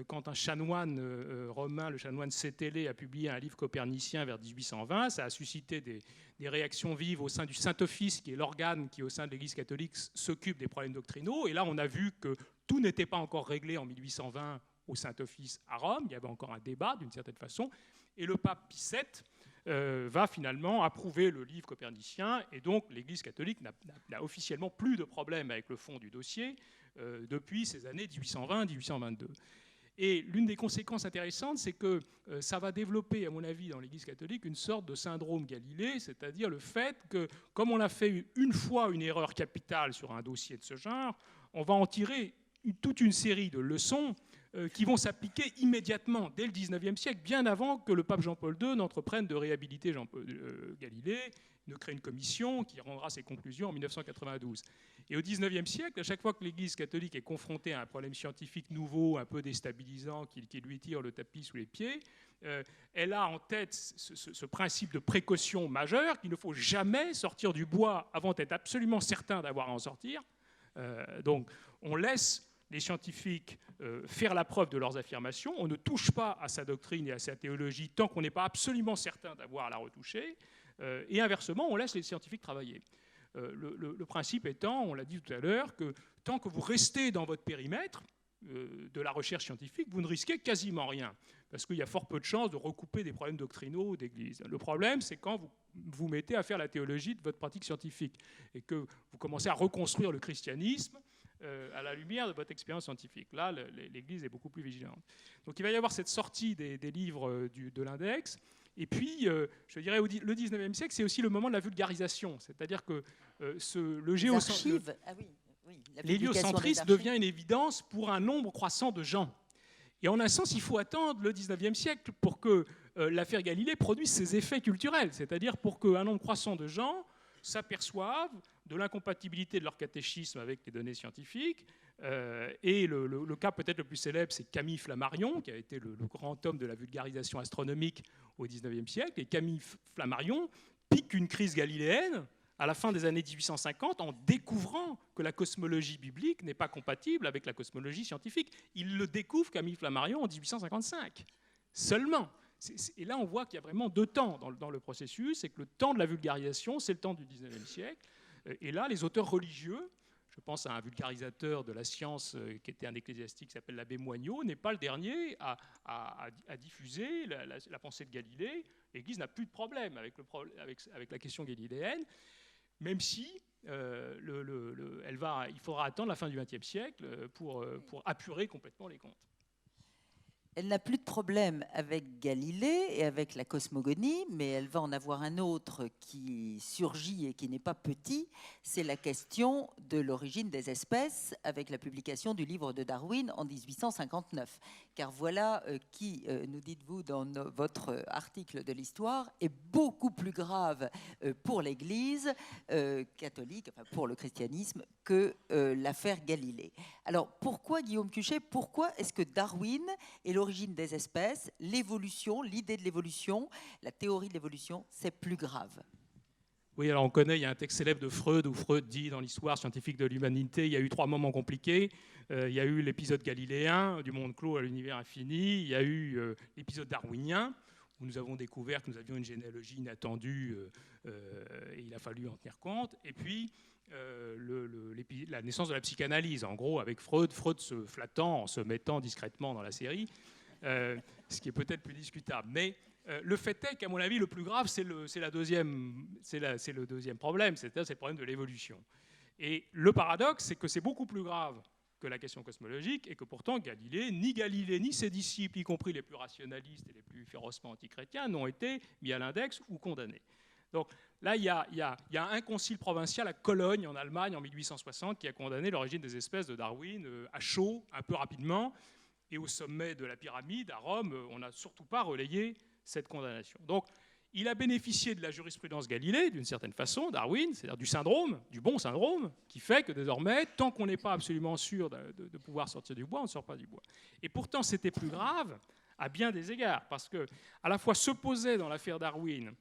quand un chanoine romain, le chanoine Sétélé, a publié un livre copernicien vers 1820. Ça a suscité des réactions vives au sein du Saint-Office, qui est l'organe qui, au sein de l'Église catholique, s'occupe des problèmes doctrinaux. Et là, on a vu que tout n'était pas encore réglé en 1820 au Saint-Office à Rome. Il y avait encore un débat, d'une certaine façon. Et le pape Pie VII va finalement approuver le livre copernicien. Et donc, l'Église catholique n'a officiellement plus de problème avec le fond du dossier depuis ces années 1820-1822. Et l'une des conséquences intéressantes, c'est que ça va développer, à mon avis, dans l'Église catholique, une sorte de syndrome Galilée, c'est-à-dire le fait que, comme on a fait une fois une erreur capitale sur un dossier de ce genre, on va en tirer toute une série de leçons qui vont s'appliquer immédiatement, dès le XIXe siècle, bien avant que le pape Jean-Paul II n'entreprenne de réhabiliter Galilée, ne crée une commission qui rendra ses conclusions en 1992. Et au XIXe siècle, à chaque fois que l'Église catholique est confrontée à un problème scientifique nouveau, un peu déstabilisant, qui lui tire le tapis sous les pieds, elle a en tête ce principe de précaution majeure, qu'il ne faut jamais sortir du bois avant d'être absolument certain d'avoir à en sortir. Donc on laisse les scientifiques faire la preuve de leurs affirmations, on ne touche pas à sa doctrine et à sa théologie tant qu'on n'est pas absolument certain d'avoir à la retoucher, et inversement, on laisse les scientifiques travailler. Le principe étant, on l'a dit tout à l'heure, que tant que vous restez dans votre périmètre de la recherche scientifique, vous ne risquez quasiment rien, parce qu'il y a fort peu de chances de recouper des problèmes doctrinaux d'Église. Le problème, c'est quand vous vous mettez à faire la théologie de votre pratique scientifique et que vous commencez à reconstruire le christianisme à la lumière de votre expérience scientifique. Là, l'Église est beaucoup plus vigilante. Donc il va y avoir cette sortie des livres de l'index. Et puis, je dirais, le 19e siècle, c'est aussi le moment de la vulgarisation. C'est-à-dire que l'héliocentrisme devient une évidence pour un nombre croissant de gens. Et en un sens, il faut attendre le 19e siècle pour que l'affaire Galilée produise ses effets culturels. C'est-à-dire pour qu'un nombre croissant de gens s'aperçoivent de l'incompatibilité de leur catéchisme avec les données scientifiques. Et le cas peut-être le plus célèbre, c'est Camille Flammarion, qui a été le grand homme de la vulgarisation astronomique au XIXe siècle. Et Camille Flammarion pique une crise galiléenne à la fin des années 1850 en découvrant que la cosmologie biblique n'est pas compatible avec la cosmologie scientifique. Il le découvre, Camille Flammarion, en 1855 seulement. Et là, on voit qu'il y a vraiment 2 temps dans le processus, c'est que le temps de la vulgarisation, c'est le temps du XIXe siècle. Et là, les auteurs religieux, je pense à un vulgarisateur de la science qui était un ecclésiastique qui s'appelle l'abbé Moignot, n'est pas le dernier à diffuser la pensée de Galilée. L'Église n'a plus de problème avec la question galiléenne, même si il faudra attendre la fin du XXe siècle pour apurer complètement les comptes. Elle n'a plus de problème avec Galilée et avec la cosmogonie, mais elle va en avoir un autre qui surgit et qui n'est pas petit, c'est la question de l'origine des espèces avec la publication du livre de Darwin en 1859. Car voilà qui, nous dites-vous dans votre article de l'Histoire, est beaucoup plus grave pour l'Église catholique, enfin pour le christianisme, que l'affaire Galilée. Alors pourquoi, Guillaume Cuchet, pourquoi est-ce que Darwin et l'origine des espèces, l'évolution, l'idée de l'évolution, la théorie de l'évolution, c'est plus grave? Oui, alors on connaît, il y a un texte célèbre de Freud où Freud dit dans l'histoire scientifique de l'humanité, il y a eu 3 moments compliqués. Il y a eu l'épisode galiléen, du monde clos à l'univers infini. Il y a eu l'épisode darwinien, où nous avons découvert que nous avions une généalogie inattendue et il a fallu en tenir compte. Et puis, la naissance de la psychanalyse, en gros, avec Freud se flattant en se mettant discrètement dans la série, ce qui est peut-être plus discutable. Mais le fait est qu'à mon avis, le plus grave, c'est le deuxième problème, c'est-à-dire c'est le problème de l'évolution. Et le paradoxe, c'est que c'est beaucoup plus grave que la question cosmologique, et que pourtant ni Galilée, ni ses disciples, y compris les plus rationalistes et les plus férocement antichrétiens, n'ont été mis à l'index ou condamnés. Donc là, il y a un concile provincial à Cologne, en Allemagne, en 1860, qui a condamné l'origine des espèces de Darwin à chaud, un peu rapidement, et au sommet de la pyramide, à Rome, on n'a surtout pas relayé cette condamnation. Donc il a bénéficié de la jurisprudence Galilée, d'une certaine façon, Darwin, c'est-à-dire du syndrome, du bon syndrome, qui fait que désormais, tant qu'on n'est pas absolument sûr de pouvoir sortir du bois, on ne sort pas du bois. Et pourtant, c'était plus grave à bien des égards, parce que à la fois se posait dans l'affaire Darwin,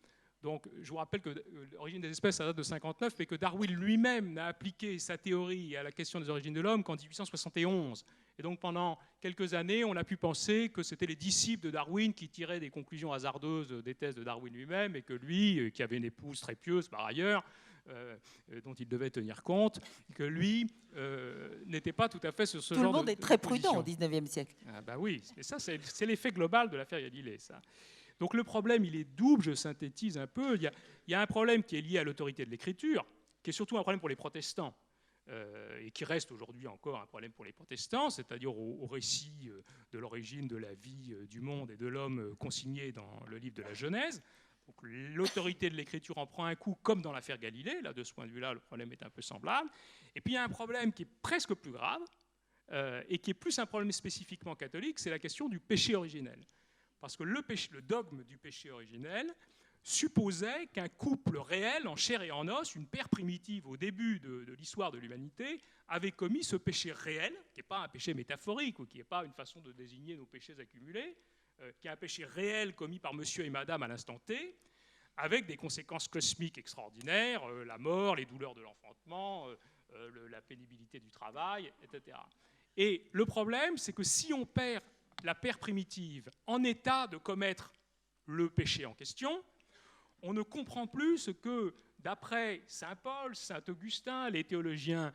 donc je vous rappelle que l'origine des espèces, ça date de 59, mais que Darwin lui-même n'a appliqué sa théorie à la question des origines de l'homme qu'en 1871. Et donc pendant quelques années, on a pu penser que c'était les disciples de Darwin qui tiraient des conclusions hasardeuses des thèses de Darwin lui-même, et que lui, qui avait une épouse très pieuse par ailleurs, dont il devait tenir compte, que lui n'était pas tout à fait sur ce genre de... Tout le monde est très prudent au XIXe siècle. Ah bah oui, et ça c'est l'effet global de l'affaire Galilée, ça. Donc le problème, il est double, je synthétise un peu. Il y a un problème qui est lié à l'autorité de l'écriture, qui est surtout un problème pour les protestants, et qui reste aujourd'hui encore un problème pour les protestants, c'est-à-dire au récit de l'origine de la vie du monde et de l'homme consigné dans le livre de la Genèse. Donc l'autorité de l'écriture en prend un coup, comme dans l'affaire Galilée. Là, de ce point de vue-là, le problème est un peu semblable. Et puis il y a un problème qui est presque plus grave, et qui est plus un problème spécifiquement catholique, c'est la question du péché originel. Parce que le dogme du péché originel supposait qu'un couple réel, en chair et en os, une paire primitive au début de l'histoire de l'humanité, avait commis ce péché réel, qui n'est pas un péché métaphorique, ou qui n'est pas une façon de désigner nos péchés accumulés, qui est un péché réel commis par monsieur et madame à l'instant T, avec des conséquences cosmiques extraordinaires, la mort, les douleurs de l'enfantement, la pénibilité du travail, etc. Et le problème, c'est que si on perd la paire primitive en état de commettre le péché en question, on ne comprend plus ce que, d'après saint Paul, saint Augustin, les théologiens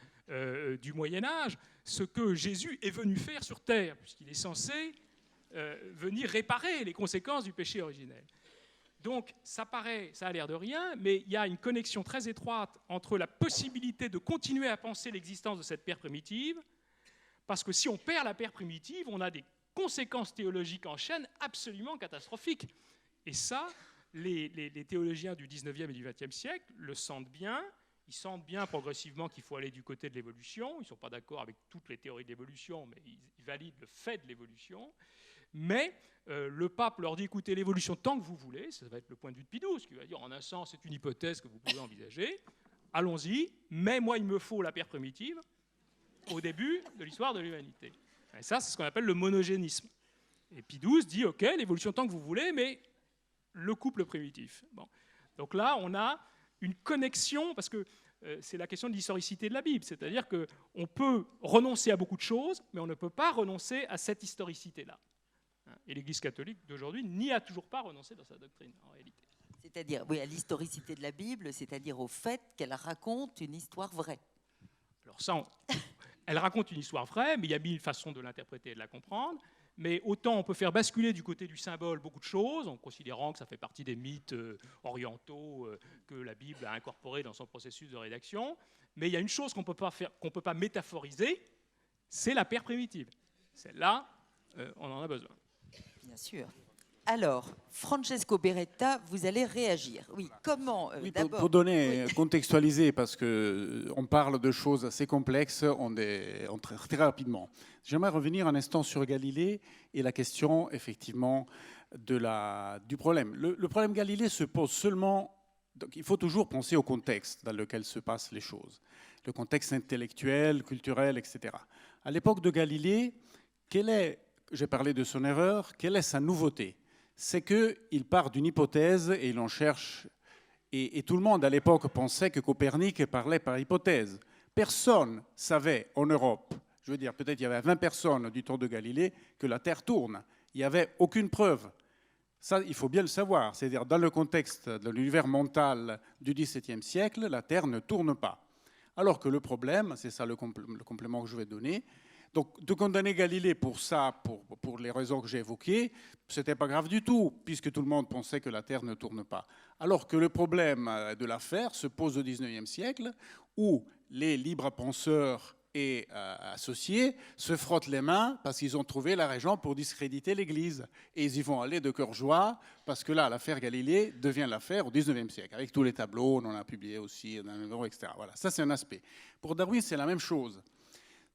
du Moyen-Âge, ce que Jésus est venu faire sur terre, puisqu'il est censé venir réparer les conséquences du péché originel. Donc ça a l'air de rien, mais il y a une connexion très étroite entre la possibilité de continuer à penser l'existence de cette paire primitive, parce que si on perd la paire primitive, on a des conséquences théologiques en chaîne absolument catastrophiques. Et ça, les théologiens du 19e et du 20e siècle le sentent bien. Ils sentent bien progressivement qu'il faut aller du côté de l'évolution. Ils ne sont pas d'accord avec toutes les théories de l'évolution, mais ils valident le fait de l'évolution. Mais le pape leur dit, écoutez, l'évolution tant que vous voulez, ça va être le point de vue de Pie XII, qui va dire, en un sens, c'est une hypothèse que vous pouvez envisager. Allons-y, mais moi, il me faut la paire primitive au début de l'histoire de l'humanité. Et ça, c'est ce qu'on appelle le monogénisme. Et Pie XII dit, OK, l'évolution tant que vous voulez, mais le couple primitif. Bon. Donc là, on a une connexion, parce que c'est la question de l'historicité de la Bible, c'est-à-dire qu'on peut renoncer à beaucoup de choses, mais on ne peut pas renoncer à cette historicité-là. Et l'Église catholique d'aujourd'hui n'y a toujours pas renoncé dans sa doctrine, en réalité. C'est-à-dire, oui, à l'historicité de la Bible, c'est-à-dire au fait qu'elle raconte une histoire vraie. Alors ça, elle raconte une histoire vraie, mais il y a mille façons de l'interpréter et de la comprendre. Mais autant on peut faire basculer du côté du symbole beaucoup de choses, en considérant que ça fait partie des mythes orientaux que la Bible a incorporés dans son processus de rédaction. Mais il y a une chose qu'on ne peut pas métaphoriser, c'est la paire primitive. Celle-là, on en a besoin. Bien sûr. Alors, Francesco Beretta, vous allez réagir. Oui, comment oui, d'abord pour donner, contextualiser, parce qu'on parle de choses assez complexes, très rapidement. J'aimerais revenir un instant sur Galilée et la question, effectivement, du problème. Le problème Galilée se pose seulement... Donc, il faut toujours penser au contexte dans lequel se passent les choses. Le contexte intellectuel, culturel, etc. À l'époque de Galilée, j'ai parlé de son erreur, quelle est sa nouveauté ? C'est qu'il part d'une hypothèse et il en cherche. Et tout le monde à l'époque pensait que Copernic parlait par hypothèse. Personne savait en Europe, je veux dire, peut-être il y avait 20 personnes du temps de Galilée, que la Terre tourne. Il n'y avait aucune preuve. Ça, il faut bien le savoir. C'est-à-dire, dans le contexte de l'univers mental du XVIIe siècle, la Terre ne tourne pas. Alors que le problème, c'est ça le complément que je vais donner, donc de condamner Galilée pour ça, pour les raisons que j'ai évoquées, ce n'était pas grave du tout, puisque tout le monde pensait que la Terre ne tourne pas. Alors que le problème de l'affaire se pose au XIXe siècle, où les libres penseurs et associés se frottent les mains parce qu'ils ont trouvé la raison pour discréditer l'Église. Et ils y vont aller de cœur joie, parce que là, l'affaire Galilée devient l'affaire au XIXe siècle, avec tous les tableaux, on en a publié aussi, etc. Voilà, ça c'est un aspect. Pour Darwin, c'est la même chose.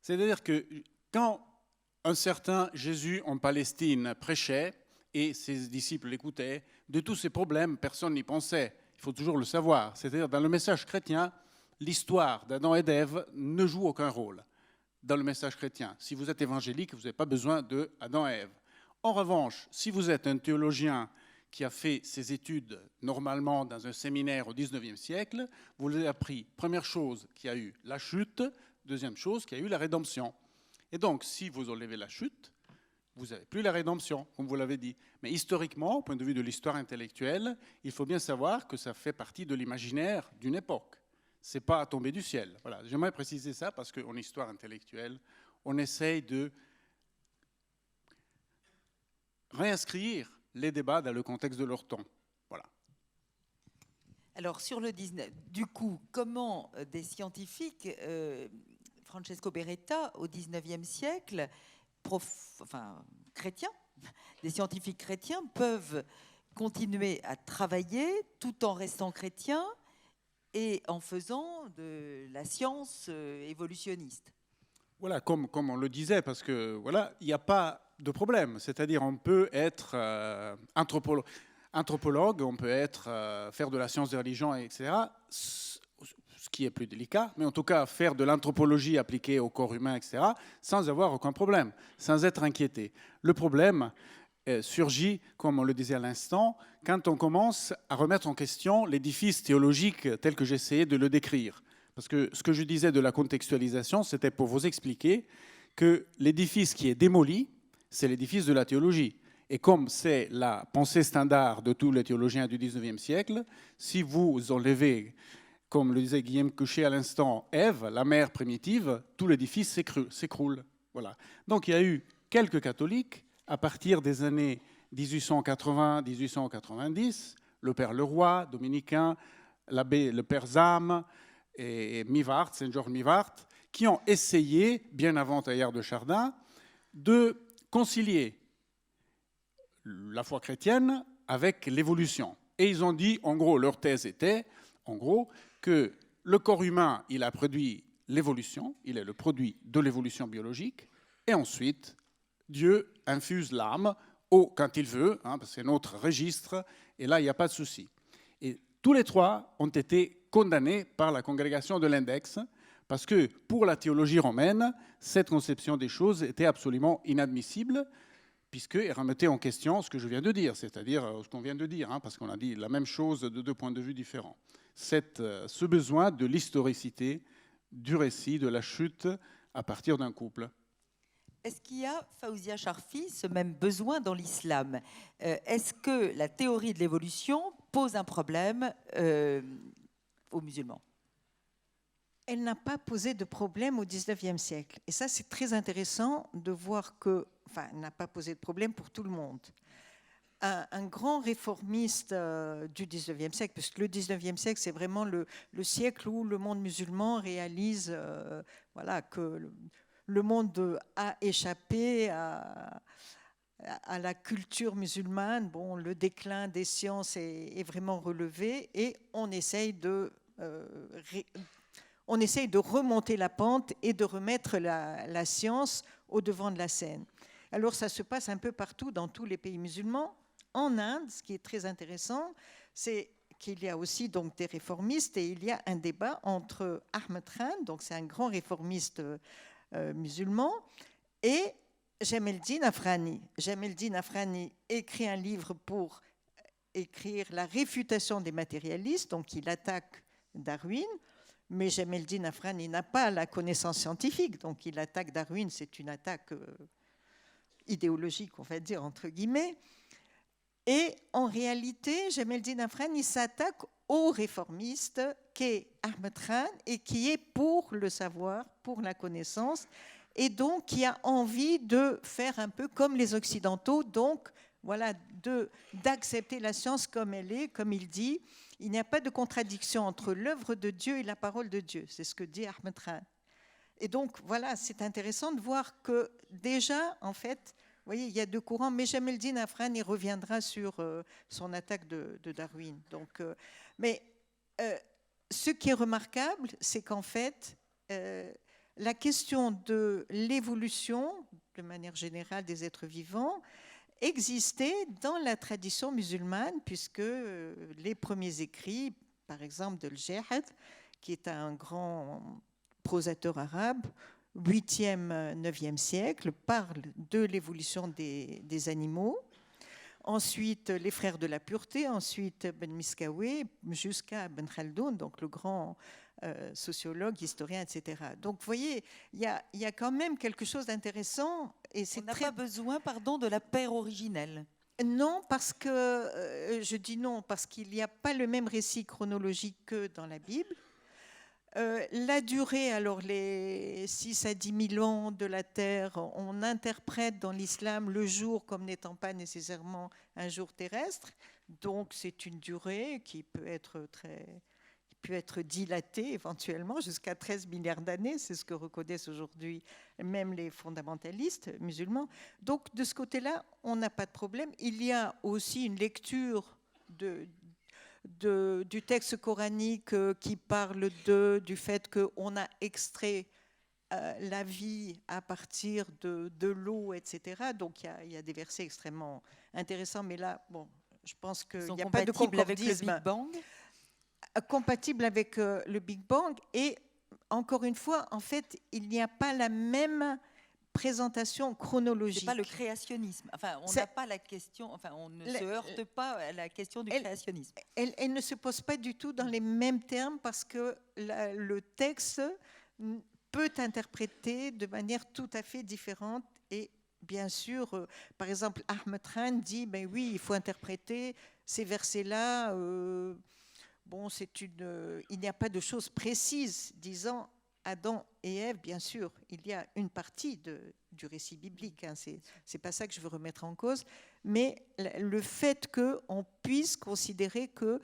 C'est-à-dire que quand un certain Jésus en Palestine prêchait, et ses disciples l'écoutaient. De tous ces problèmes, personne n'y pensait. Il faut toujours le savoir. C'est-à-dire, dans le message chrétien, l'histoire d'Adam et d'Ève ne joue aucun rôle dans le message chrétien. Si vous êtes évangélique, vous n'avez pas besoin d'Adam et Ève. En revanche, si vous êtes un théologien qui a fait ses études normalement dans un séminaire au XIXe siècle, vous avez appris, première chose, qu'il y a eu la chute, deuxième chose, qu'il y a eu la rédemption. Et donc, si vous enlevez la chute, vous n'avez plus la rédemption, comme vous l'avez dit. Mais historiquement, au point de vue de l'histoire intellectuelle, il faut bien savoir que ça fait partie de l'imaginaire d'une époque. Ce n'est pas tombé du ciel. Voilà. J'aimerais préciser ça parce qu'en histoire intellectuelle, on essaye de réinscrire les débats dans le contexte de leur temps. Voilà. Alors, sur le 19, du coup, comment des scientifiques, Francesco Beretta, au XIXe siècle, chrétiens, des scientifiques chrétiens peuvent continuer à travailler tout en restant chrétiens et en faisant de la science évolutionniste? Voilà, comme on le disait, parce que voilà, il n'y a pas de problème. C'est-à-dire, on peut être anthropologue, on peut faire de la science des religions, etc., ce qui est plus délicat, mais en tout cas, faire de l'anthropologie appliquée au corps humain, etc., sans avoir aucun problème, sans être inquiété. Le problème surgit, comme on le disait à l'instant, quand on commence à remettre en question l'édifice théologique tel que j'essayais de le décrire. Parce que ce que je disais de la contextualisation, c'était pour vous expliquer que l'édifice qui est démoli, c'est l'édifice de la théologie. Et comme c'est la pensée standard de tous les théologiens du XIXe siècle, si vous enlevez, comme le disait Guillaume Couchet à l'instant, Ève, la mère primitive, tout l'édifice s'écroule. Voilà. Donc il y a eu quelques catholiques, à partir des années 1880-1890, le père Leroy, dominicain, le père Zam et Mivart, Saint-Georges Mivart, qui ont essayé, bien avant Teilhard de Chardin, de concilier la foi chrétienne avec l'évolution. Et ils ont dit, en gros, leur thèse était, en gros, que le corps humain, il a produit l'évolution, il est le produit de l'évolution biologique, et ensuite, Dieu infuse l'âme quand il veut, parce que c'est notre registre, et là, il n'y a pas de souci. Et tous les trois ont été condamnés par la congrégation de l'Index, parce que pour la théologie romaine, cette conception des choses était absolument inadmissible, puisqu'elle remettait en question ce que je viens de dire, c'est-à-dire ce qu'on vient de dire, parce qu'on a dit la même chose de deux points de vue différents. Ce besoin de l'historicité du récit de la chute à partir d'un couple. Est-ce qu'il y a, Faouzia Charfi, ce même besoin dans l'islam? Est-ce que la théorie de l'évolution pose un problème aux musulmans? Elle n'a pas posé de problème au XIXe siècle. Et ça, c'est très intéressant de voir que, elle n'a pas posé de problème pour tout le monde. Un grand réformiste du XIXe siècle, parce que le XIXe siècle, c'est vraiment le siècle où le monde musulman réalise que le monde a échappé à la culture musulmane. Bon, le déclin des sciences est vraiment relevé et on essaye de remonter la pente et de remettre la science au devant de la scène. Alors ça se passe un peu partout dans tous les pays musulmans. En Inde, ce qui est très intéressant, c'est qu'il y a aussi donc des réformistes et il y a un débat entre Ahmed Khan, donc c'est un grand réformiste musulman, et Jamel-Din Afrani. Jamel-Din Afrani écrit un livre pour écrire la réfutation des matérialistes, donc il attaque Darwin, mais Jamel-Din Afrani n'a pas la connaissance scientifique, donc il attaque Darwin, c'est une attaque idéologique, on va dire, entre guillemets. Et en réalité, Jamel-Din Afrani s'attaque au réformiste qu'est Ahmed Khan et qui est pour le savoir, pour la connaissance, et donc qui a envie de faire un peu comme les Occidentaux, donc voilà, d'accepter la science comme elle est, comme il dit. Il n'y a pas de contradiction entre l'œuvre de Dieu et la parole de Dieu. C'est ce que dit Ahmed Khan. Et donc, voilà, c'est intéressant de voir que déjà, en fait, vous voyez, il y a deux courants, mais Jamel-Din Afrani reviendra sur son attaque de Darwin. Donc, ce qui est remarquable, c'est qu'en fait, la question de l'évolution, de manière générale, des êtres vivants, existait dans la tradition musulmane, puisque les premiers écrits, par exemple de Al-Jahad, qui est un grand prosateur arabe, 8e, 9e siècle, parle de l'évolution des animaux. Ensuite, les frères de la pureté, ensuite Ben Miskawi, jusqu'à Ben Khaldoun, donc le grand sociologue, historien, etc. Donc, vous voyez, il y a quand même quelque chose d'intéressant. Et On n'a pas besoin, pardon, de la paire originelle. Non, parce que, je dis non, parce qu'il n'y a pas le même récit chronologique que dans la Bible. La durée, alors les 6 à 10 000 ans de la Terre, on interprète dans l'islam le jour comme n'étant pas nécessairement un jour terrestre. Donc c'est une durée qui peut être dilatée éventuellement jusqu'à 13 milliards d'années. C'est ce que reconnaissent aujourd'hui même les fondamentalistes musulmans. Donc de ce côté-là, on n'a pas de problème. Il y a aussi une lecture du texte coranique qui parle du fait qu'on a extrait la vie à partir de l'eau, etc. Donc il y a des versets extrêmement intéressants, mais là, bon, je pense qu'il n'y a pas de concordisme. Avec le Big Bang. Compatible avec le Big Bang. Et encore une fois, en fait, il n'y a pas la même présentation chronologique. C'est pas le créationnisme. Enfin, on n'a pas la question. Enfin, on ne se heurte pas à la question du créationnisme. Elle ne se pose pas du tout dans les mêmes termes parce que le texte peut interpréter de manière tout à fait différente. Et bien sûr, par exemple, Ahmed Khan dit, ben oui, il faut interpréter ces versets-là. Bon, il n'y a pas de choses précises disant Adam et Ève, bien sûr, il y a une partie du récit biblique, hein, c'est pas ça que je veux remettre en cause, mais le fait qu'on puisse considérer que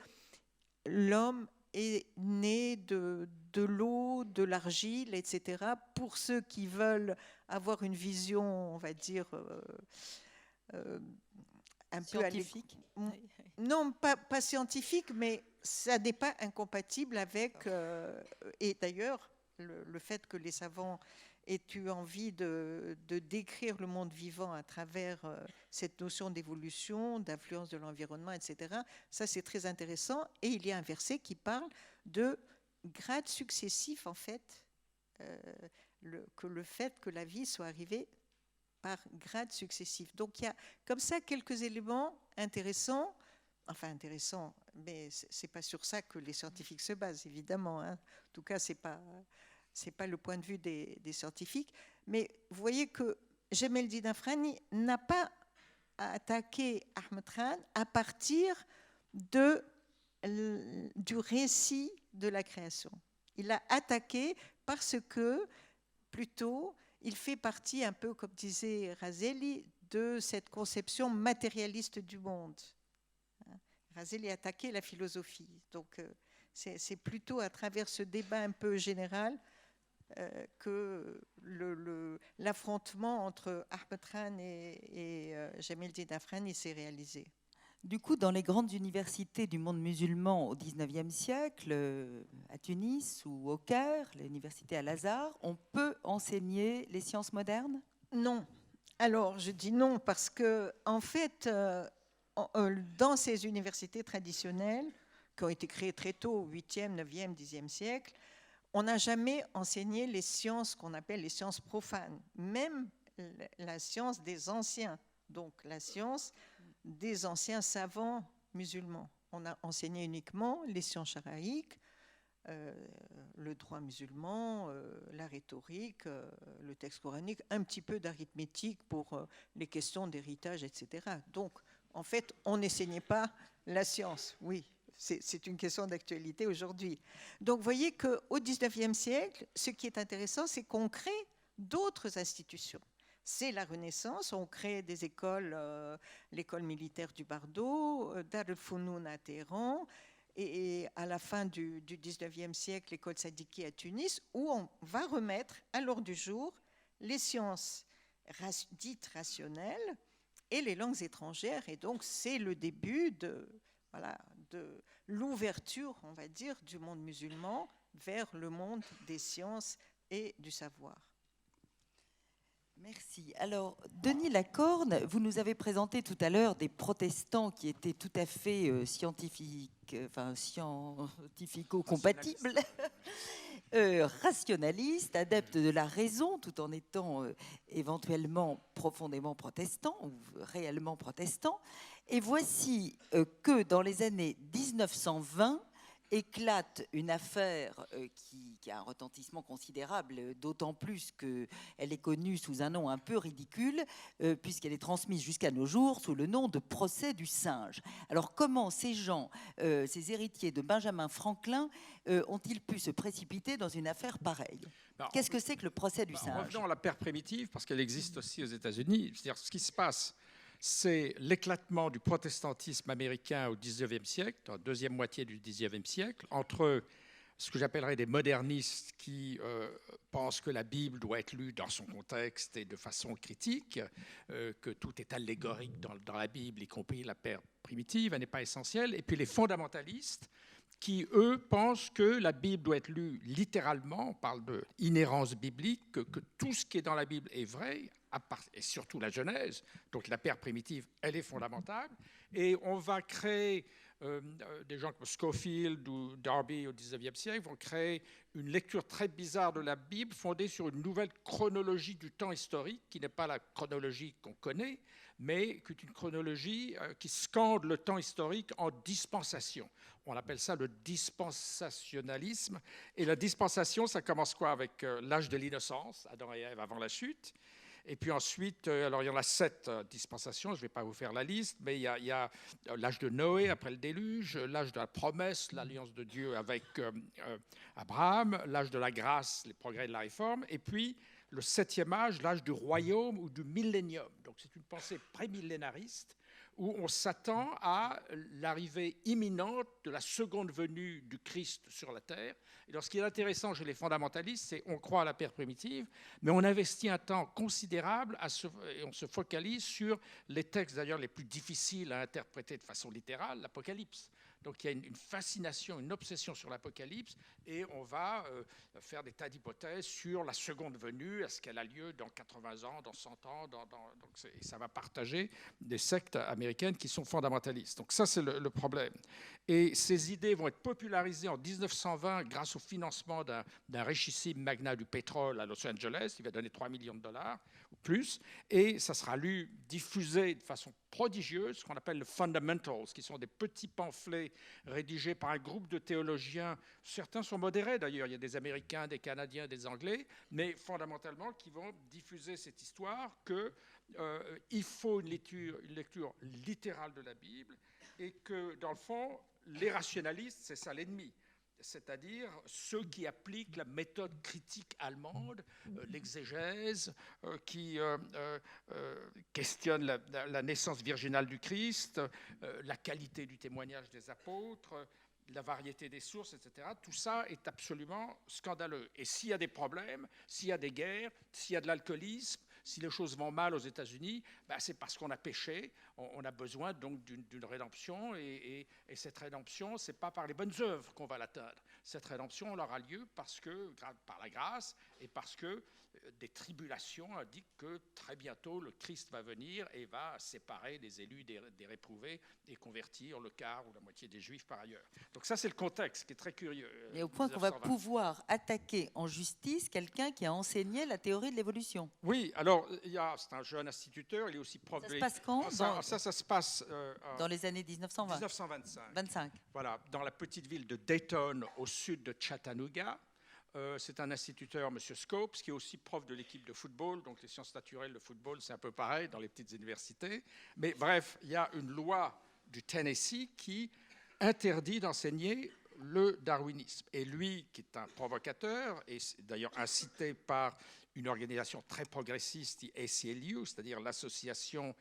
l'homme est né de l'eau, de l'argile, etc., pour ceux qui veulent avoir une vision, on va dire, un scientifique. Non, pas scientifique, mais ça n'est pas incompatible avec, et d'ailleurs, le fait que les savants aient eu envie de décrire le monde vivant à travers cette notion d'évolution, d'influence de l'environnement, etc., ça c'est très intéressant. Et il y a un verset qui parle de grades successifs, en fait, que le fait que la vie soit arrivée par grades successifs. Donc il y a comme ça quelques éléments intéressants, enfin intéressants, mais c'est pas sur ça que les scientifiques se basent, évidemment, hein. En tout cas, c'est pas le point de vue des scientifiques. Mais vous voyez que Jamel Eldin Afrani n'a pas attaqué Ahmed Khan à partir du récit de la création. Il l'a attaqué parce que, plutôt, il fait partie, un peu comme disait Razeli, de cette conception matérialiste du monde. Razeli a attaqué la philosophie. Donc, c'est plutôt à travers ce débat un peu général que l'affrontement entre Ahmed Khan et Jamel Eldin Afrani s'est réalisé. Du coup, dans les grandes universités du monde musulman au XIXe siècle, à Tunis ou au Caire, l'université Al-Azhar, on peut enseigner les sciences modernes ? Non. Alors, je dis non parce que, en fait, dans ces universités traditionnelles, qui ont été créées très tôt, au 8e, 9e, 10e siècle, on n'a jamais enseigné les sciences qu'on appelle les sciences profanes, même la science des anciens, donc la science des anciens savants musulmans. On a enseigné uniquement les sciences charaïques, le droit musulman, la rhétorique, le texte coranique, un petit peu d'arithmétique pour les questions d'héritage, etc. Donc, en fait, on n'enseignait pas la science, oui. C'est une question d'actualité aujourd'hui. Donc, vous voyez qu'au XIXe siècle, ce qui est intéressant, c'est qu'on crée d'autres institutions. C'est la Renaissance, on crée des écoles, l'école militaire du Bardo, Dar el-Founoun à Téhéran, et à la fin du XIXe siècle, l'école Sadiki à Tunis, où on va remettre à l'ordre du jour les sciences dites rationnelles et les langues étrangères. Et donc, c'est le début de l'ouverture, on va dire, du monde musulman vers le monde des sciences et du savoir. Merci. Alors, Denis Lacorne, vous nous avez présenté tout à l'heure des protestants qui étaient tout à fait scientifico-compatibles, rationalistes, adeptes de la raison, tout en étant éventuellement profondément protestants ou réellement protestants. Et voici que dans les années 1920, éclate une affaire qui a un retentissement considérable, d'autant plus qu'elle est connue sous un nom un peu ridicule, puisqu'elle est transmise jusqu'à nos jours sous le nom de procès du singe. Alors comment ces gens, ces héritiers de Benjamin Franklin, ont-ils pu se précipiter dans une affaire pareille? Qu'est-ce que c'est que le procès du singe? Revenons à la paire primitive, parce qu'elle existe aussi aux États-Unis. C'est-à-dire ce qui se passe, c'est l'éclatement du protestantisme américain au XIXe siècle, dans la deuxième moitié du XIXe siècle, entre ce que j'appellerais des modernistes qui pensent que la Bible doit être lue dans son contexte et de façon critique, que tout est allégorique dans la Bible, y compris la paire primitive, elle n'est pas essentielle, et puis les fondamentalistes qui, eux, pensent que la Bible doit être lue littéralement, on parle d'inhérence biblique, que tout ce qui est dans la Bible est vrai, et surtout la Genèse, donc la paire primitive, elle est fondamentale, et on va créer, des gens comme Scofield ou Darby au XIXe siècle vont créer une lecture très bizarre de la Bible fondée sur une nouvelle chronologie du temps historique, qui n'est pas la chronologie qu'on connaît, mais qui est une chronologie qui scande le temps historique en dispensation. On appelle ça le dispensationalisme. Et la dispensation, ça commence quoi? Avec l'âge de l'innocence, Adam et Ève avant la chute. Et puis ensuite, alors il y en a 7 dispensations, je ne vais pas vous faire la liste, mais il y a l'âge de Noé après le déluge, l'âge de la promesse, l'alliance de Dieu avec Abraham, l'âge de la grâce, les progrès de la réforme, et puis le 7e âge, l'âge du royaume ou du millénium. Donc c'est une pensée prémillénariste où on s'attend à l'arrivée imminente de la seconde venue du Christ sur la terre. Et alors, ce qui est intéressant chez les fondamentalistes, c'est qu'on croit à la paire primitive, mais on investit un temps considérable et on se focalise sur les textes d'ailleurs les plus difficiles à interpréter de façon littérale, l'Apocalypse. Donc il y a une fascination, une obsession sur l'Apocalypse, et on va faire des tas d'hypothèses sur la seconde venue, est-ce qu'elle a lieu dans 80 ans, dans 100 ans, donc ça va partager des sectes américaines qui sont fondamentalistes. Donc ça, c'est le problème. Et ces idées vont être popularisées en 1920 grâce au financement d'un richissime magnat du pétrole à Los Angeles, il va donner 3 millions de dollars ou plus, et ça sera lu, diffusé de façon prodigieuse, ce qu'on appelle le fundamentals, qui sont des petits pamphlets rédigés par un groupe de théologiens, certains sont modérés d'ailleurs, il y a des Américains, des Canadiens, des Anglais, mais fondamentalement qui vont diffuser cette histoire qu'il faut une lecture littérale de la Bible, et que dans le fond, les rationalistes, c'est ça l'ennemi. C'est-à-dire ceux qui appliquent la méthode critique allemande, l'exégèse, qui questionnent la naissance virginale du Christ, la qualité du témoignage des apôtres, la variété des sources, etc. Tout ça est absolument scandaleux. Et s'il y a des problèmes, s'il y a des guerres, s'il y a de l'alcoolisme, si les choses vont mal aux États-Unis, c'est parce qu'on a péché. On a besoin donc d'une rédemption, et cette rédemption, ce n'est pas par les bonnes œuvres qu'on va l'atteindre. Cette rédemption, elle aura lieu par la grâce, et parce que des tribulations indiquent que très bientôt le Christ va venir et va séparer les élus des réprouvés et convertir le quart ou la moitié des Juifs par ailleurs. Donc ça, c'est le contexte qui est très curieux. Et au point qu'on va pouvoir attaquer en justice quelqu'un qui a enseigné la théorie de l'évolution. Oui, alors c'est un jeune instituteur, il est aussi prof. Ça se passe quand? Ça se passe dans les années 1920. 1925. Voilà, dans la petite ville de Dayton, au sud de Chattanooga. C'est un instituteur, M. Scopes, qui est aussi prof de l'équipe de football. Donc les sciences naturelles, le football, c'est un peu pareil dans les petites universités. Mais bref, il y a une loi du Tennessee qui interdit d'enseigner le darwinisme. Et lui, qui est un provocateur, et d'ailleurs incité par une organisation très progressiste, ACLU, c'est-à-dire l'association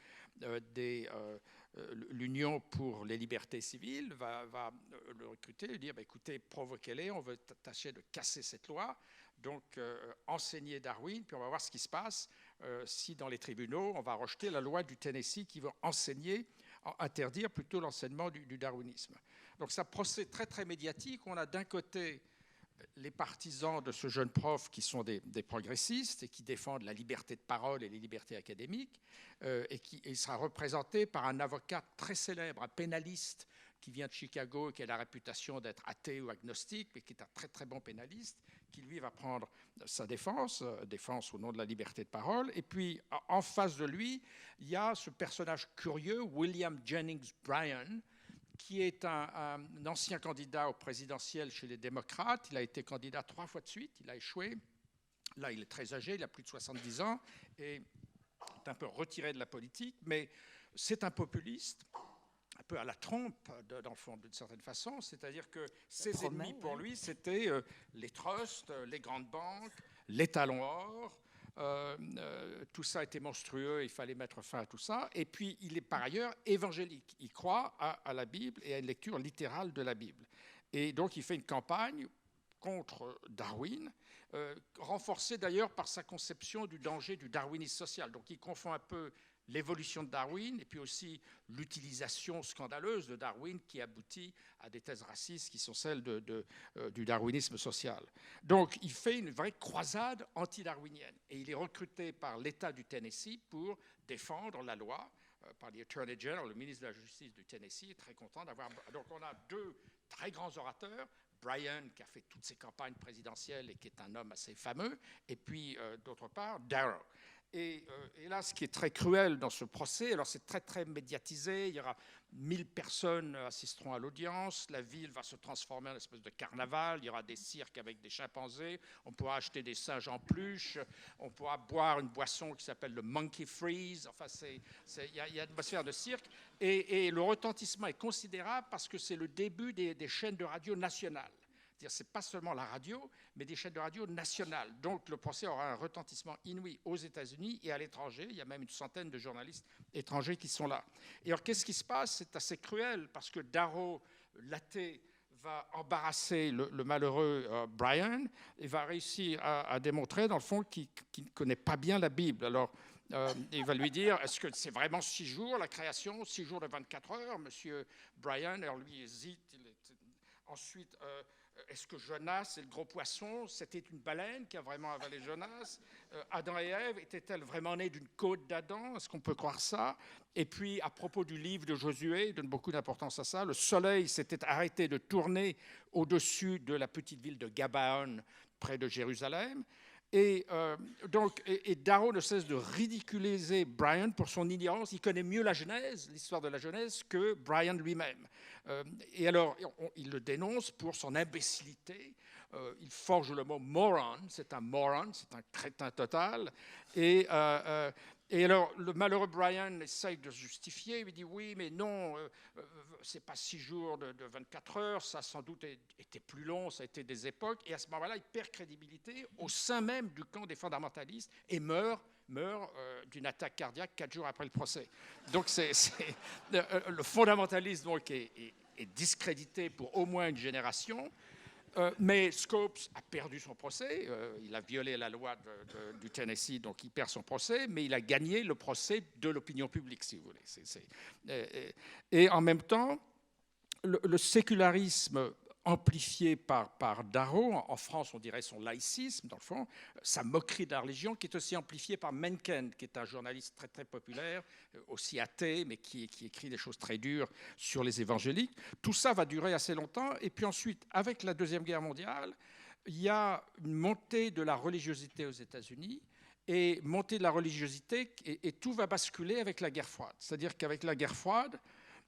l'Union pour les libertés civiles, va le recruter et dire écoutez, provoquez-les, on veut tâcher de casser cette loi, donc enseignez Darwin, puis on va voir ce qui se passe si dans les tribunaux on va rejeter la loi du Tennessee qui va interdire plutôt l'enseignement du darwinisme. Donc c'est un procès très très médiatique. On a d'un côté les partisans de ce jeune prof qui sont des progressistes et qui défendent la liberté de parole et les libertés académiques, il sera représenté par un avocat très célèbre, un pénaliste qui vient de Chicago et qui a la réputation d'être athée ou agnostique, mais qui est un très très bon pénaliste, qui lui va prendre sa défense au nom de la liberté de parole. Et puis en face de lui, il y a ce personnage curieux, William Jennings Bryan, qui est un ancien candidat au présidentiel chez les démocrates. Il a été candidat 3 fois de suite, il a échoué. Là, il est très âgé, il a plus de 70 ans et est un peu retiré de la politique, mais c'est un populiste, un peu à la Trump, dans le fond, d'une certaine façon. C'est-à-dire que ses ennemis, pour lui, c'était les trusts, les grandes banques, les talons or. Tout ça était monstrueux, il fallait mettre fin à tout ça. Et puis, il est par ailleurs évangélique. Il croit à la Bible et à une lecture littérale de la Bible. Et donc, il fait une campagne contre Darwin, renforcée d'ailleurs par sa conception du danger du darwinisme social. Donc, il confond un peu l'évolution de Darwin et puis aussi l'utilisation scandaleuse de Darwin qui aboutit à des thèses racistes qui sont celles du darwinisme social. Donc il fait une vraie croisade anti-darwinienne et il est recruté par l'État du Tennessee pour défendre la loi par l'Attorney General, le ministre de la Justice du Tennessee, est très content d'avoir... Donc on a 2 très grands orateurs, Bryan, qui a fait toutes ses campagnes présidentielles et qui est un homme assez fameux, et puis d'autre part, Darrow. Et là, ce qui est très cruel dans ce procès, alors c'est très très médiatisé, il y aura 1000 personnes assisteront à l'audience, la ville va se transformer en une espèce de carnaval, il y aura des cirques avec des chimpanzés, on pourra acheter des singes en peluche, on pourra boire une boisson qui s'appelle le Monkey Freeze, enfin il y a une atmosphère de cirque, et le retentissement est considérable parce que c'est le début des chaînes de radio nationales. C'est-à-dire, ce n'est pas seulement la radio, mais des chaînes de radio nationales. Donc, le procès aura un retentissement inouï aux États-Unis et à l'étranger. Il y a même une centaine de journalistes étrangers qui sont là. Et alors, qu'est-ce qui se passe? C'est assez cruel parce que Darrow, l'athée, va embarrasser le malheureux Bryan et va réussir à démontrer, dans le fond, qu'il ne connaît pas bien la Bible. Alors, il va lui dire, est-ce que c'est vraiment 6 jours, la création, 6 jours de 24 heures, monsieur Bryan? Alors, lui hésite. Ensuite... est-ce que Jonas et le gros poisson, c'était une baleine qui a vraiment avalé Jonas? Adam et Ève, étaient-elles vraiment nées d'une côte d'Adam? Est-ce qu'on peut croire ça? Et puis, à propos du livre de Josué, il donne beaucoup d'importance à ça, le soleil s'était arrêté de tourner au-dessus de la petite ville de Gabaon, près de Jérusalem. Et Darrow ne cesse de ridiculiser Bryan pour son ignorance. Il connaît mieux la Genèse, l'histoire de la Genèse, que Bryan lui-même. Et alors, il le dénonce pour son imbécilité. Il forge le mot moron, c'est un crétin total. Et alors, le malheureux Bryan essaye de se justifier. Il lui dit oui, mais non, c'est pas 6 jours de 24 heures, ça sans doute était plus long, ça a été des époques. Et à ce moment-là, il perd crédibilité au sein même du camp des fondamentalistes et meurt d'une attaque cardiaque 4 jours après le procès. Donc, le fondamentalisme donc, est discrédité pour au moins une génération. Mais Scopes a perdu son procès. Il a violé la loi du Tennessee, donc il perd son procès, mais il a gagné le procès de l'opinion publique, si vous voulez. Et en même temps, le sécularisme amplifié par Darrow, en France on dirait son laïcisme dans le fond, sa moquerie de la religion, qui est aussi amplifiée par Mencken, qui est un journaliste très très populaire, aussi athée, mais qui écrit des choses très dures sur les évangéliques. Tout ça va durer assez longtemps, et puis ensuite, avec la Deuxième Guerre mondiale, il y a une montée de la religiosité aux États-Unis, et montée de la religiosité, et tout va basculer avec la guerre froide. C'est-à-dire qu'avec la guerre froide,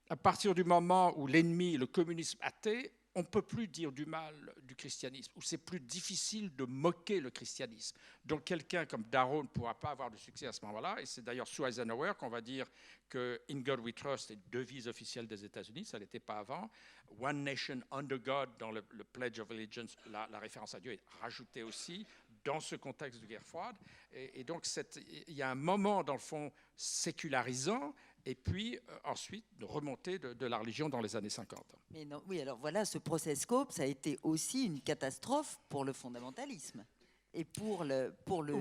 à partir du moment où l'ennemi, le communisme athée, on ne peut plus dire du mal du christianisme, ou c'est plus difficile de moquer le christianisme. Donc quelqu'un comme Darrow ne pourra pas avoir de succès à ce moment-là, et c'est d'ailleurs sous Eisenhower qu'on va dire que In God We Trust est devise officielle des États-Unis, ça ne l'était pas avant. One Nation Under God, dans le Pledge of Allegiance, la référence à Dieu est rajoutée aussi dans ce contexte de guerre froide. Et donc il y a un moment, dans le fond, sécularisant, et puis ensuite de remontée de la religion dans les années 50. Mais non, oui, alors voilà, ce procès Scopes, ça a été aussi une catastrophe pour le fondamentalisme et pour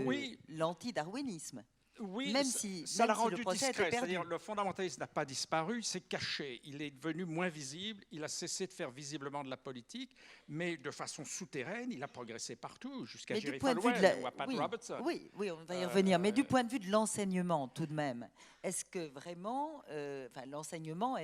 Oui. l'anti-darwinisme. Oui, même si, ça l'a même si rendu le procès a été discret. perdu. C'est-à-dire le fondamentalisme n'a pas disparu, c'est caché. Il est devenu moins visible, il a cessé de faire visiblement de la politique, mais de façon souterraine, il a progressé partout, jusqu'à Mais Jerry du point de vue de Falwell la... ou à Pat oui, Robertson. oui, on va y revenir. Mais du point de vue de l'enseignement, tout de même, est-ce que vraiment, l'enseignement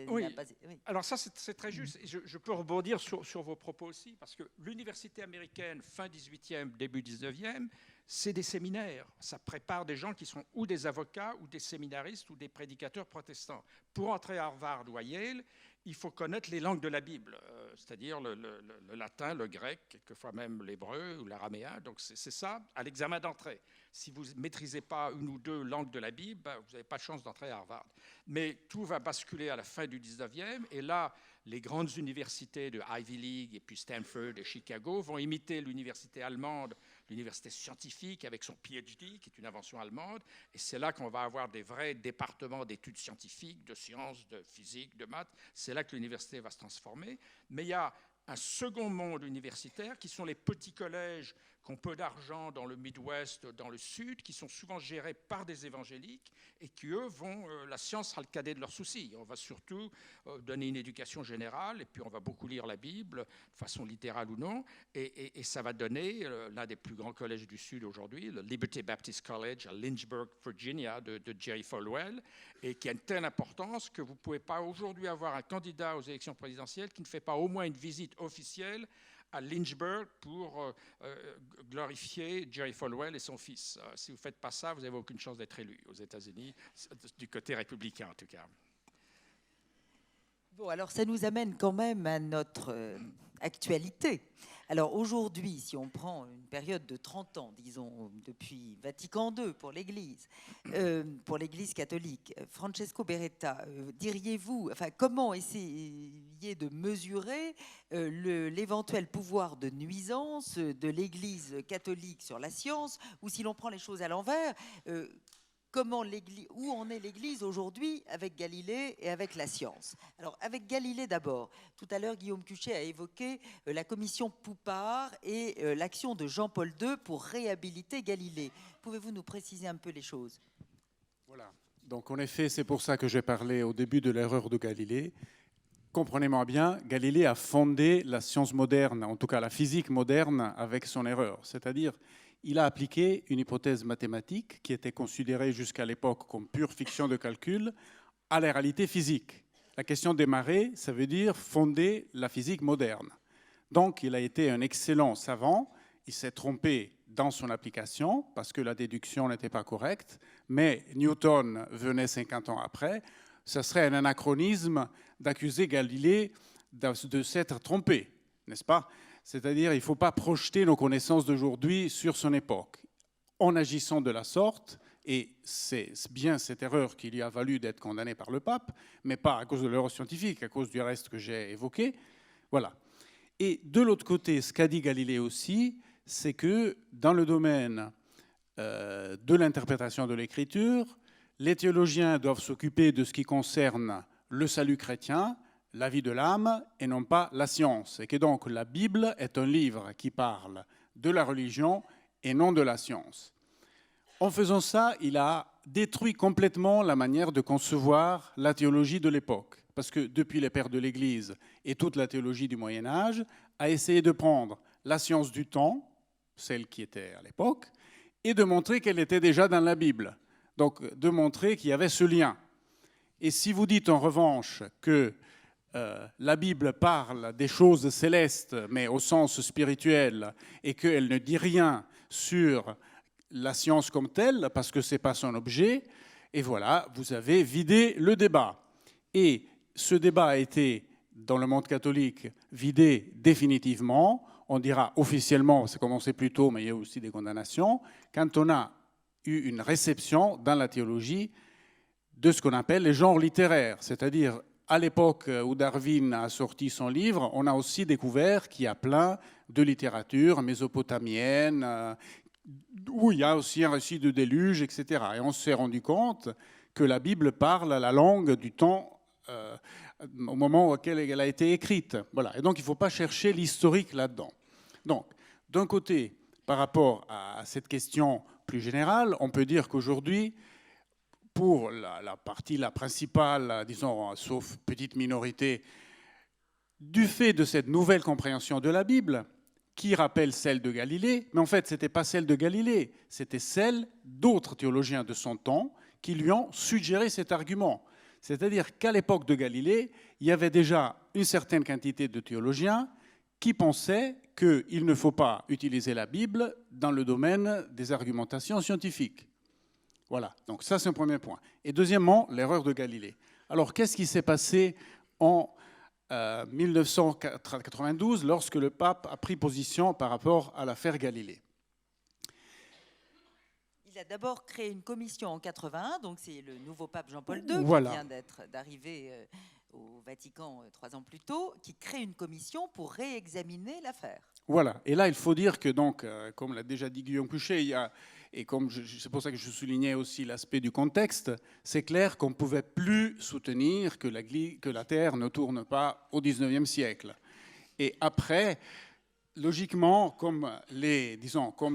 Oui. n'a pas... Oui. Alors ça, c'est très juste. Et je peux rebondir sur vos propos aussi, parce que l'université américaine, fin 18e, début 19e, c'est des séminaires. Ça prépare des gens qui sont ou des avocats, ou des séminaristes, ou des prédicateurs protestants. Pour entrer à Harvard ou à Yale, il faut connaître les langues de la Bible, c'est-à-dire le latin, le grec, quelquefois même l'hébreu ou l'araméen. Donc c'est ça, à l'examen d'entrée. Si vous ne maîtrisez pas une ou deux langues de la Bible, vous n'avez pas de chance d'entrer à Harvard. Mais tout va basculer à la fin du 19e, et là, les grandes universités de Ivy League, et puis Stanford et Chicago, vont imiter l'université allemande, l'université scientifique avec son PhD, qui est une invention allemande, et c'est là qu'on va avoir des vrais départements d'études scientifiques, de sciences, de physique, de maths. C'est là que l'université va se transformer. Mais il y a un second monde universitaire qui sont les petits collèges qui ont peu d'argent dans le Midwest, dans le Sud, qui sont souvent gérés par des évangéliques et qui, eux, la science sera le cadet de leurs soucis. On va surtout donner une éducation générale et puis on va beaucoup lire la Bible, de façon littérale ou non, et ça va donner l'un des plus grands collèges du Sud aujourd'hui, le Liberty Baptist College à Lynchburg, Virginia, de Jerry Falwell, et qui a une telle importance que vous ne pouvez pas aujourd'hui avoir un candidat aux élections présidentielles qui ne fait pas au moins une visite officielle à Lynchburg pour glorifier Jerry Falwell et son fils. Si vous ne faites pas ça, vous n'avez aucune chance d'être élu aux États-Unis, du côté républicain en tout cas. Bon, alors ça nous amène quand même à notre actualité. Alors aujourd'hui, si on prend une période de 30 ans, disons, depuis Vatican II pour l'Église catholique, Francesco Beretta, diriez-vous, comment essayer de mesurer l'éventuel pouvoir de nuisance de l'Église catholique sur la science, ou si l'on prend les choses à l'envers, où en est l'Église aujourd'hui avec Galilée et avec la science? Alors, avec Galilée d'abord. Tout à l'heure, Guillaume Cuchet a évoqué la commission Poupart et l'action de Jean-Paul II pour réhabiliter Galilée. Pouvez-vous nous préciser un peu les choses? Voilà. Donc, en effet, c'est pour ça que j'ai parlé au début de l'erreur de Galilée. Comprenez-moi bien, Galilée a fondé la science moderne, en tout cas la physique moderne, avec son erreur. C'est-à-dire, il a appliqué une hypothèse mathématique qui était considérée jusqu'à l'époque comme pure fiction de calcul à la réalité physique. La question des marées, ça veut dire fonder la physique moderne. Donc, il a été un excellent savant. Il s'est trompé dans son application parce que la déduction n'était pas correcte. Mais Newton venait 50 ans après. Ce serait un anachronisme d'accuser Galilée de s'être trompé, n'est-ce pas ? C'est-à-dire, il ne faut pas projeter nos connaissances d'aujourd'hui sur son époque. En agissant de la sorte, et c'est bien cette erreur qui lui a valu d'être condamné par le pape, mais pas à cause de l'erreur scientifique, à cause du reste que j'ai évoqué. Voilà. Et de l'autre côté, ce qu'a dit Galilée aussi, c'est que dans le domaine de l'interprétation de l'écriture, les théologiens doivent s'occuper de ce qui concerne le salut chrétien, la vie de l'âme, et non pas la science. Et que donc la Bible est un livre qui parle de la religion et non de la science. En faisant ça, il a détruit complètement la manière de concevoir la théologie de l'époque. Parce que depuis les pères de l'Église et toute la théologie du Moyen-Âge, a essayé de prendre la science du temps, celle qui était à l'époque, et de montrer qu'elle était déjà dans la Bible. Donc de montrer qu'il y avait ce lien. Et si vous dites en revanche que la Bible parle des choses célestes, mais au sens spirituel, et qu'elle ne dit rien sur la science comme telle, parce que ce n'est pas son objet, et voilà, vous avez vidé le débat. Et ce débat a été, dans le monde catholique, vidé définitivement. On dira officiellement, c'est commencé plus tôt, mais il y a aussi des condamnations, quand on a eu une réception dans la théologie de ce qu'on appelle les genres littéraires, c'est-à-dire à l'époque où Darwin a sorti son livre, on a aussi découvert qu'il y a plein de littérature mésopotamienne, où il y a aussi un récit de déluge, etc. Et on s'est rendu compte que la Bible parle la langue du temps au moment auquel elle a été écrite. Voilà. Et donc il ne faut pas chercher l'historique là-dedans. Donc, d'un côté, par rapport à cette question plus général, on peut dire qu'aujourd'hui, pour la partie la principale, disons, sauf petite minorité, du fait de cette nouvelle compréhension de la Bible, qui rappelle celle de Galilée, mais en fait, ce n'était pas celle de Galilée, c'était celle d'autres théologiens de son temps qui lui ont suggéré cet argument. C'est-à-dire qu'à l'époque de Galilée, il y avait déjà une certaine quantité de théologiens qui pensaient qu'il ne faut pas utiliser la Bible dans le domaine des argumentations scientifiques. Voilà, donc ça c'est un premier point. Et deuxièmement, l'erreur de Galilée. Alors qu'est-ce qui s'est passé en 1992 lorsque le pape a pris position par rapport à l'affaire Galilée? Il a d'abord créé une commission en 81, donc c'est le nouveau pape Jean-Paul II Voilà. qui vient d'arriver au Vatican 3 ans plus tôt, qui crée une commission pour réexaminer l'affaire. Voilà, et là il faut dire que donc, comme l'a déjà dit Guillaume Cuchet, il y a, et comme c'est pour ça que je soulignais aussi l'aspect du contexte, c'est clair qu'on ne pouvait plus soutenir que la Terre ne tourne pas au XIXe siècle. Et après, logiquement, comme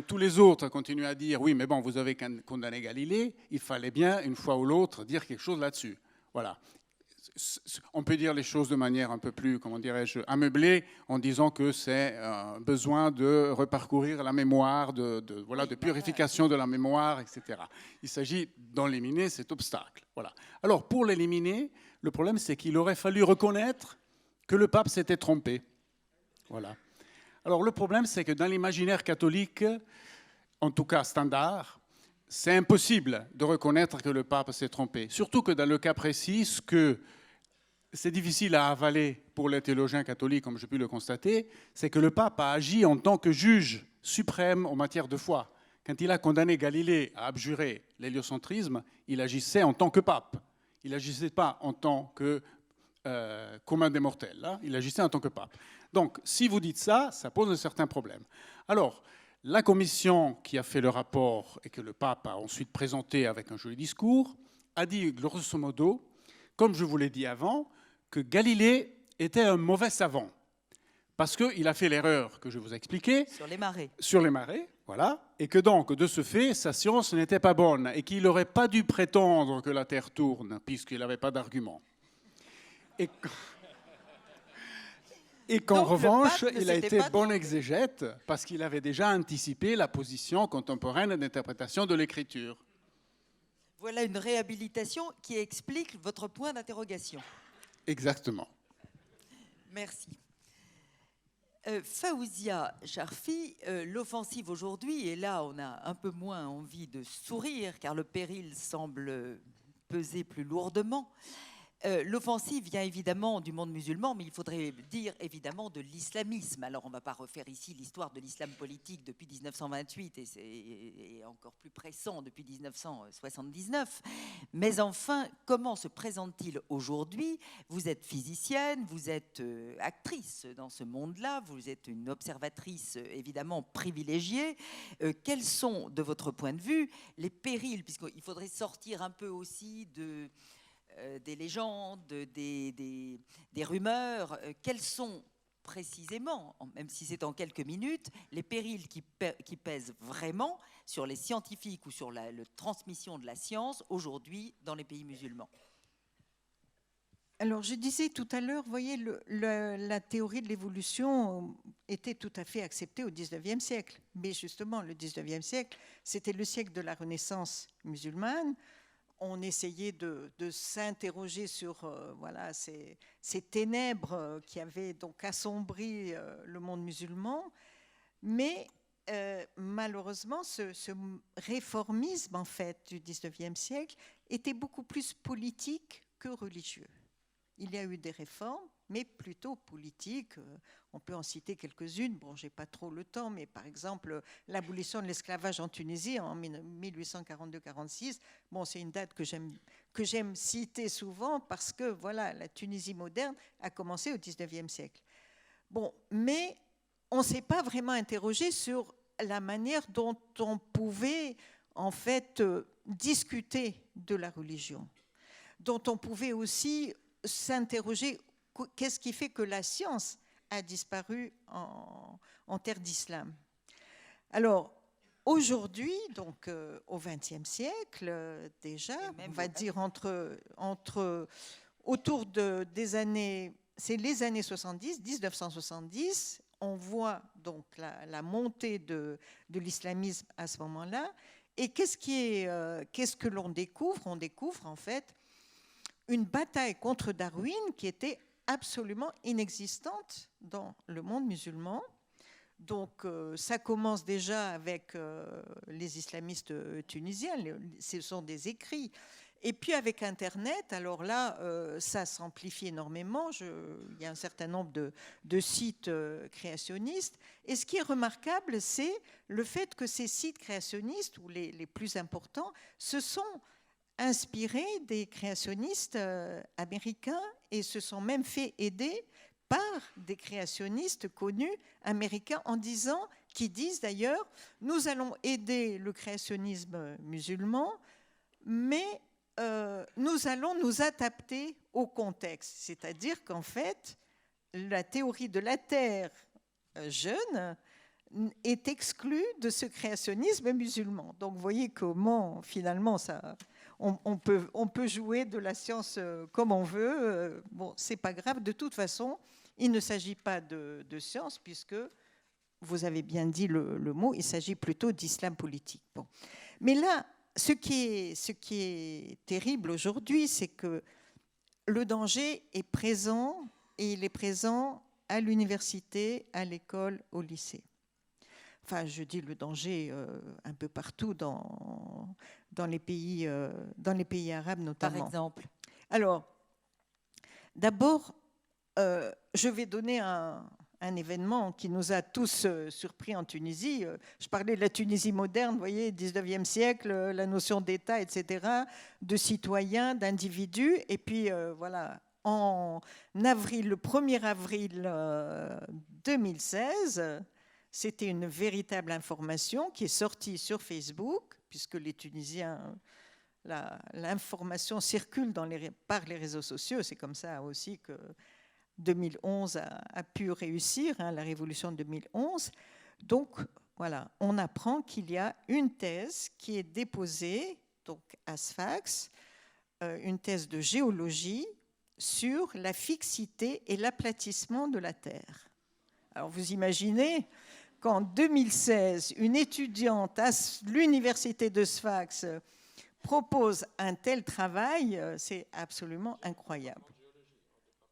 tous les autres continuent à dire oui, mais bon, vous avez condamné Galilée, il fallait bien, une fois ou l'autre, dire quelque chose là-dessus. Voilà. On peut dire les choses de manière un peu plus, comment dirais-je, ameublée, en disant que c'est besoin de reparcourir la mémoire, de purification de la mémoire, etc. Il s'agit d'éliminer cet obstacle. Voilà. Alors, pour l'éliminer, le problème, c'est qu'il aurait fallu reconnaître que le pape s'était trompé. Voilà. Alors, le problème, c'est que dans l'imaginaire catholique, en tout cas standard, c'est impossible de reconnaître que le pape s'est trompé. Surtout que dans le cas précis, que c'est difficile à avaler pour les théologiens catholiques, comme j'ai pu le constater, c'est que le pape a agi en tant que juge suprême en matière de foi. Quand il a condamné Galilée à abjurer l'héliocentrisme, il agissait en tant que pape. Il n'agissait pas en tant que commun des mortels. Hein, il agissait en tant que pape. Donc, si vous dites ça, ça pose un certain problème. Alors, la commission qui a fait le rapport et que le pape a ensuite présenté avec un joli discours a dit grosso modo, comme je vous l'ai dit avant, que Galilée était un mauvais savant parce qu'il a fait l'erreur que je vous ai expliquée. Sur les marées. Sur les marées, voilà. Et que donc, de ce fait, sa science n'était pas bonne et qu'il n'aurait pas dû prétendre que la Terre tourne puisqu'il n'avait pas d'argument. Et qu'en revanche, il a été bon exégète parce qu'il avait déjà anticipé la position contemporaine d'interprétation de l'écriture. Voilà une réhabilitation qui explique votre point d'interrogation. Exactement. Merci. Faouzia Charfi, l'offensive aujourd'hui, et là on a un peu moins envie de sourire car le péril semble peser plus lourdement. L'offensive vient évidemment du monde musulman, mais il faudrait dire évidemment de l'islamisme. Alors on ne va pas refaire ici l'histoire de l'islam politique depuis 1928 et c'est encore plus pressant depuis 1979. Mais enfin, comment se présente-t-il aujourd'hui? Vous êtes physicienne, vous êtes actrice dans ce monde-là, vous êtes une observatrice évidemment privilégiée. Quels sont, de votre point de vue, les périls, puisqu'il faudrait sortir un peu aussi des légendes, des rumeurs, quels sont précisément, même si c'est en quelques minutes, les périls qui pèsent vraiment sur les scientifiques ou sur la transmission de la science aujourd'hui dans les pays musulmans? Alors, je disais tout à l'heure, vous voyez, la théorie de l'évolution était tout à fait acceptée au XIXe siècle. Mais justement, le XIXe siècle, c'était le siècle de la Renaissance musulmane. On essayait de s'interroger sur voilà, ces ténèbres qui avaient donc assombri le monde musulman. Mais malheureusement, ce réformisme en fait, du XIXe siècle était beaucoup plus politique que religieux. Il y a eu des réformes, mais plutôt politiques. On peut en citer quelques-unes. Bon, je n'ai pas trop le temps, mais par exemple, l'abolition de l'esclavage en Tunisie en 1842-46. Bon, c'est une date que j'aime citer souvent parce que voilà, la Tunisie moderne a commencé au XIXe siècle. Bon, mais on ne s'est pas vraiment interrogé sur la manière dont on pouvait en fait discuter de la religion, dont on pouvait aussi s'interroger qu'est-ce qui fait que la science a disparu en terre d'islam. Alors, aujourd'hui, donc au XXe siècle déjà, on va dire autour des années, c'est les années 70, 1970, on voit donc la montée de l'islamisme à ce moment-là. Et qu'est-ce que l'on découvre? On découvre en fait une bataille contre Darwin qui était absolument inexistante dans le monde musulman. Donc ça commence déjà avec les islamistes tunisiens, ce sont des écrits. Et puis avec Internet, alors là, ça s'amplifie énormément. Il y a un certain nombre de sites créationnistes. Et ce qui est remarquable, c'est le fait que ces sites créationnistes, ou les plus importants, se sont inspirés des créationnistes américains et se sont même fait aider par des créationnistes connus américains qui disent d'ailleurs, nous allons aider le créationnisme musulman, mais nous allons nous adapter au contexte. C'est-à-dire qu'en fait, la théorie de la Terre jeune est exclue de ce créationnisme musulman. Donc vous voyez comment finalement on peut jouer de la science comme on veut. Bon, c'est pas grave. De toute façon, il ne s'agit pas de science puisque, vous avez bien dit le mot, il s'agit plutôt d'islam politique. Bon. Mais là, ce qui est terrible aujourd'hui, c'est que le danger est présent, et il est présent à l'université, à l'école, au lycée. Enfin, je dis le danger un peu partout dans les pays arabes notamment. Par exemple. Alors, d'abord, je vais donner un événement qui nous a tous surpris en Tunisie. Je parlais de la Tunisie moderne, vous voyez, 19e siècle, la notion d'État, etc., de citoyen, d'individu. Et puis, voilà, en avril, le 1er avril 2016, c'était une véritable information qui est sortie sur Facebook, puisque les Tunisiens, l'information circule par les réseaux sociaux. C'est comme ça aussi que 2011 a pu réussir, la révolution de 2011. Donc, voilà, on apprend qu'il y a une thèse qui est déposée donc, à Sfax, une thèse de géologie sur la fixité et l'aplatissement de la Terre. Alors, vous imaginez qu'en 2016, une étudiante à l'université de Sfax propose un tel travail, c'est absolument incroyable.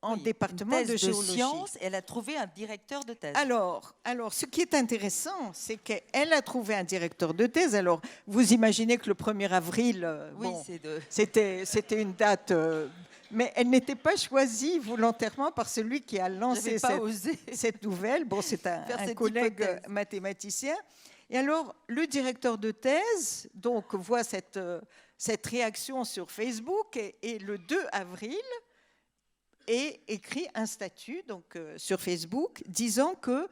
En département de géologie. Sciences, elle a trouvé un directeur de thèse. Alors, ce qui est intéressant, c'est qu'elle a trouvé un directeur de thèse. Alors, vous imaginez que le 1er avril, oui, bon, c'était une date, mais elle n'était pas choisie volontairement par celui qui a lancé cette nouvelle. Bon, c'est un collègue mathématicien. Et alors, le directeur de thèse donc, voit cette réaction sur Facebook et le 2 avril, et écrit un statut donc, sur Facebook disant que,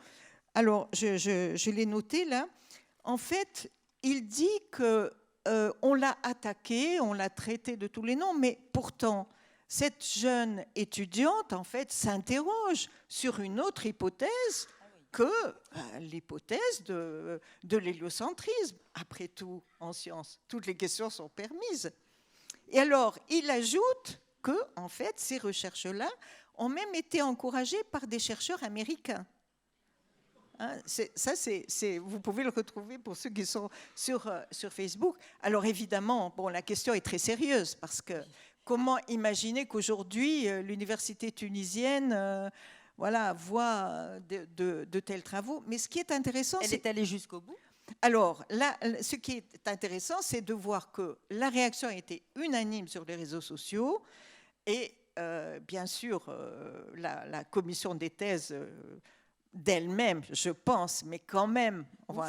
alors je l'ai noté là, en fait, il dit qu'on l'a attaqué, on l'a traité de tous les noms, mais pourtant, cette jeune étudiante, en fait, s'interroge sur une autre hypothèse que l'hypothèse de l'héliocentrisme. Après tout, en sciences, toutes les questions sont permises. Et alors, il ajoute que, en fait, ces recherches-là ont même été encouragées par des chercheurs américains. Vous pouvez le retrouver pour ceux qui sont sur Facebook. Alors évidemment, bon, la question est très sérieuse parce que comment imaginer qu'aujourd'hui l'université tunisienne voit de tels travaux? Mais ce qui est intéressant, elle est allée jusqu'au bout. Alors, là, ce qui est intéressant, c'est de voir que la réaction a été unanime sur les réseaux sociaux et, bien sûr, la commission des thèses d'elle-même, je pense, mais quand même,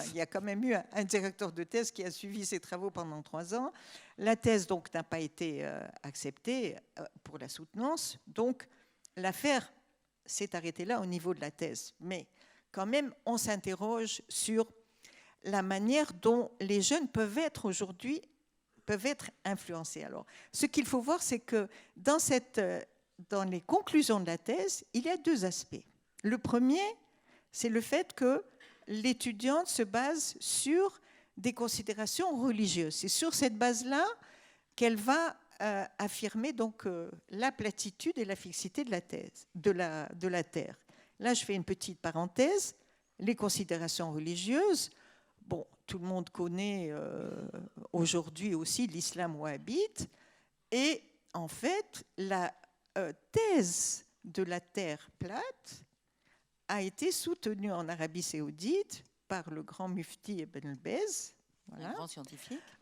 il y a quand même eu un directeur de thèse qui a suivi ces travaux pendant 3 ans. La thèse, donc, n'a pas été acceptée pour la soutenance. Donc, l'affaire s'est arrêtée là au niveau de la thèse. Mais, quand même, on s'interroge sur la manière dont les jeunes peuvent être aujourd'hui, peuvent être influencés. Alors, ce qu'il faut voir, c'est que dans les conclusions de la thèse, il y a 2 aspects. Le premier, c'est le fait que l'étudiante se base sur des considérations religieuses. C'est sur cette base-là qu'elle va affirmer donc la platitude et la fixité de la thèse, de la Terre. Là, je fais une petite parenthèse. Les considérations religieuses, bon, tout le monde connaît aujourd'hui aussi l'islam wahhabite, et en fait, la thèse de la Terre plate a été soutenue en Arabie saoudite par le grand mufti Ibn al-Bez, voilà,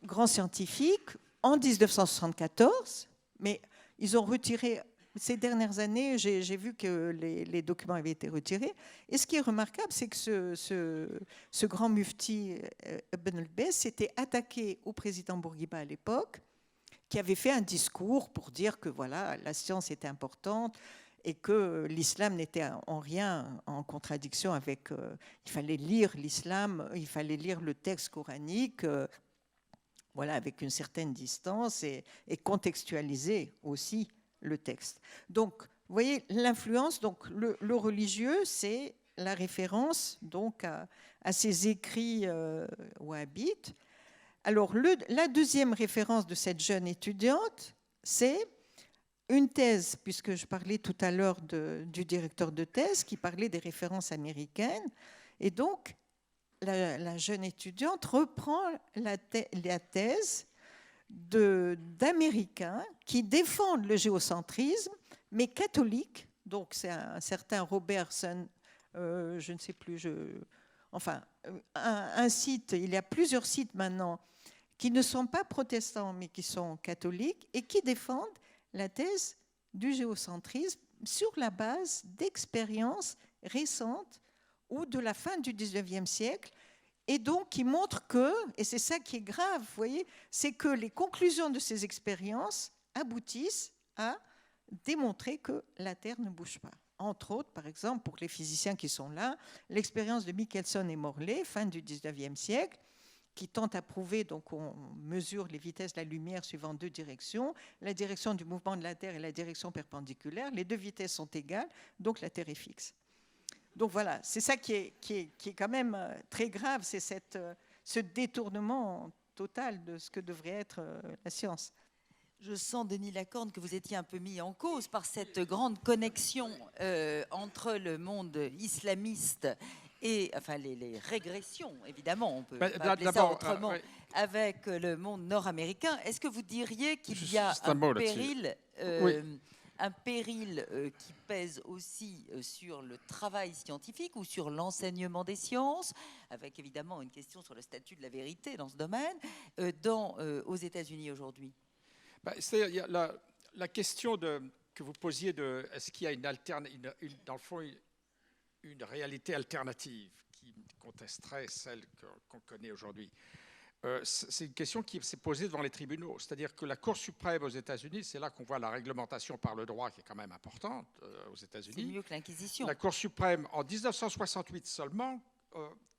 grand scientifique, en 1974, mais ils ont retiré, ces dernières années, j'ai vu que les documents avaient été retirés, et ce qui est remarquable, c'est que ce grand mufti Ibn al-Bez s'était attaqué au président Bourguiba à l'époque, qui avait fait un discours pour dire que voilà, la science était importante et que l'islam n'était en rien en contradiction avec... il fallait lire l'islam, il fallait lire le texte coranique, voilà, avec une certaine distance et contextualiser aussi le texte. Donc, vous voyez, l'influence, donc le religieux, c'est la référence donc à ces écrits wahhabites. Alors, la deuxième référence de cette jeune étudiante, c'est une thèse, puisque je parlais tout à l'heure du directeur de thèse qui parlait des références américaines. Et donc, la jeune étudiante reprend la thèse d'Américains qui défendent le géocentrisme, mais catholiques. Donc, c'est un certain Robertson, je ne sais plus, enfin, un site, il y a plusieurs sites maintenant qui ne sont pas protestants, mais qui sont catholiques et qui défendent la thèse du géocentrisme sur la base d'expériences récentes ou de la fin du 19e siècle, et donc qui montrent que, et c'est ça qui est grave, vous voyez, c'est que les conclusions de ces expériences aboutissent à démontrer que la Terre ne bouge pas. Entre autres, par exemple, pour les physiciens qui sont là, l'expérience de Michelson et Morley, fin du 19e siècle, qui tente à prouver, donc on mesure les vitesses de la lumière suivant deux directions, la direction du mouvement de la Terre et la direction perpendiculaire, les deux vitesses sont égales, donc la Terre est fixe. Donc voilà, c'est ça qui est quand même très grave, c'est ce détournement total de ce que devrait être la science. Je sens, Denis Lacorne, que vous étiez un peu mis en cause par cette grande connexion entre le monde islamiste et enfin les régressions, évidemment, on peut pas appeler ça autrement, avec le monde nord-américain. Est-ce que vous diriez qu'il y a un péril qui pèse aussi sur le travail scientifique ou sur l'enseignement des sciences, avec évidemment une question sur le statut de la vérité dans ce domaine, aux États-Unis aujourd'hui? C'est-à-dire, il y a la question que vous posiez de est-ce qu'il y a dans le fond une réalité alternative qui contesterait celle qu'on connaît aujourd'hui. C'est une question qui s'est posée devant les tribunaux. C'est-à-dire que la Cour suprême aux États-Unis, c'est là qu'on voit la réglementation par le droit qui est quand même importante aux États-Unis. C'est mieux que l'Inquisition. La Cour suprême, en 1968 seulement,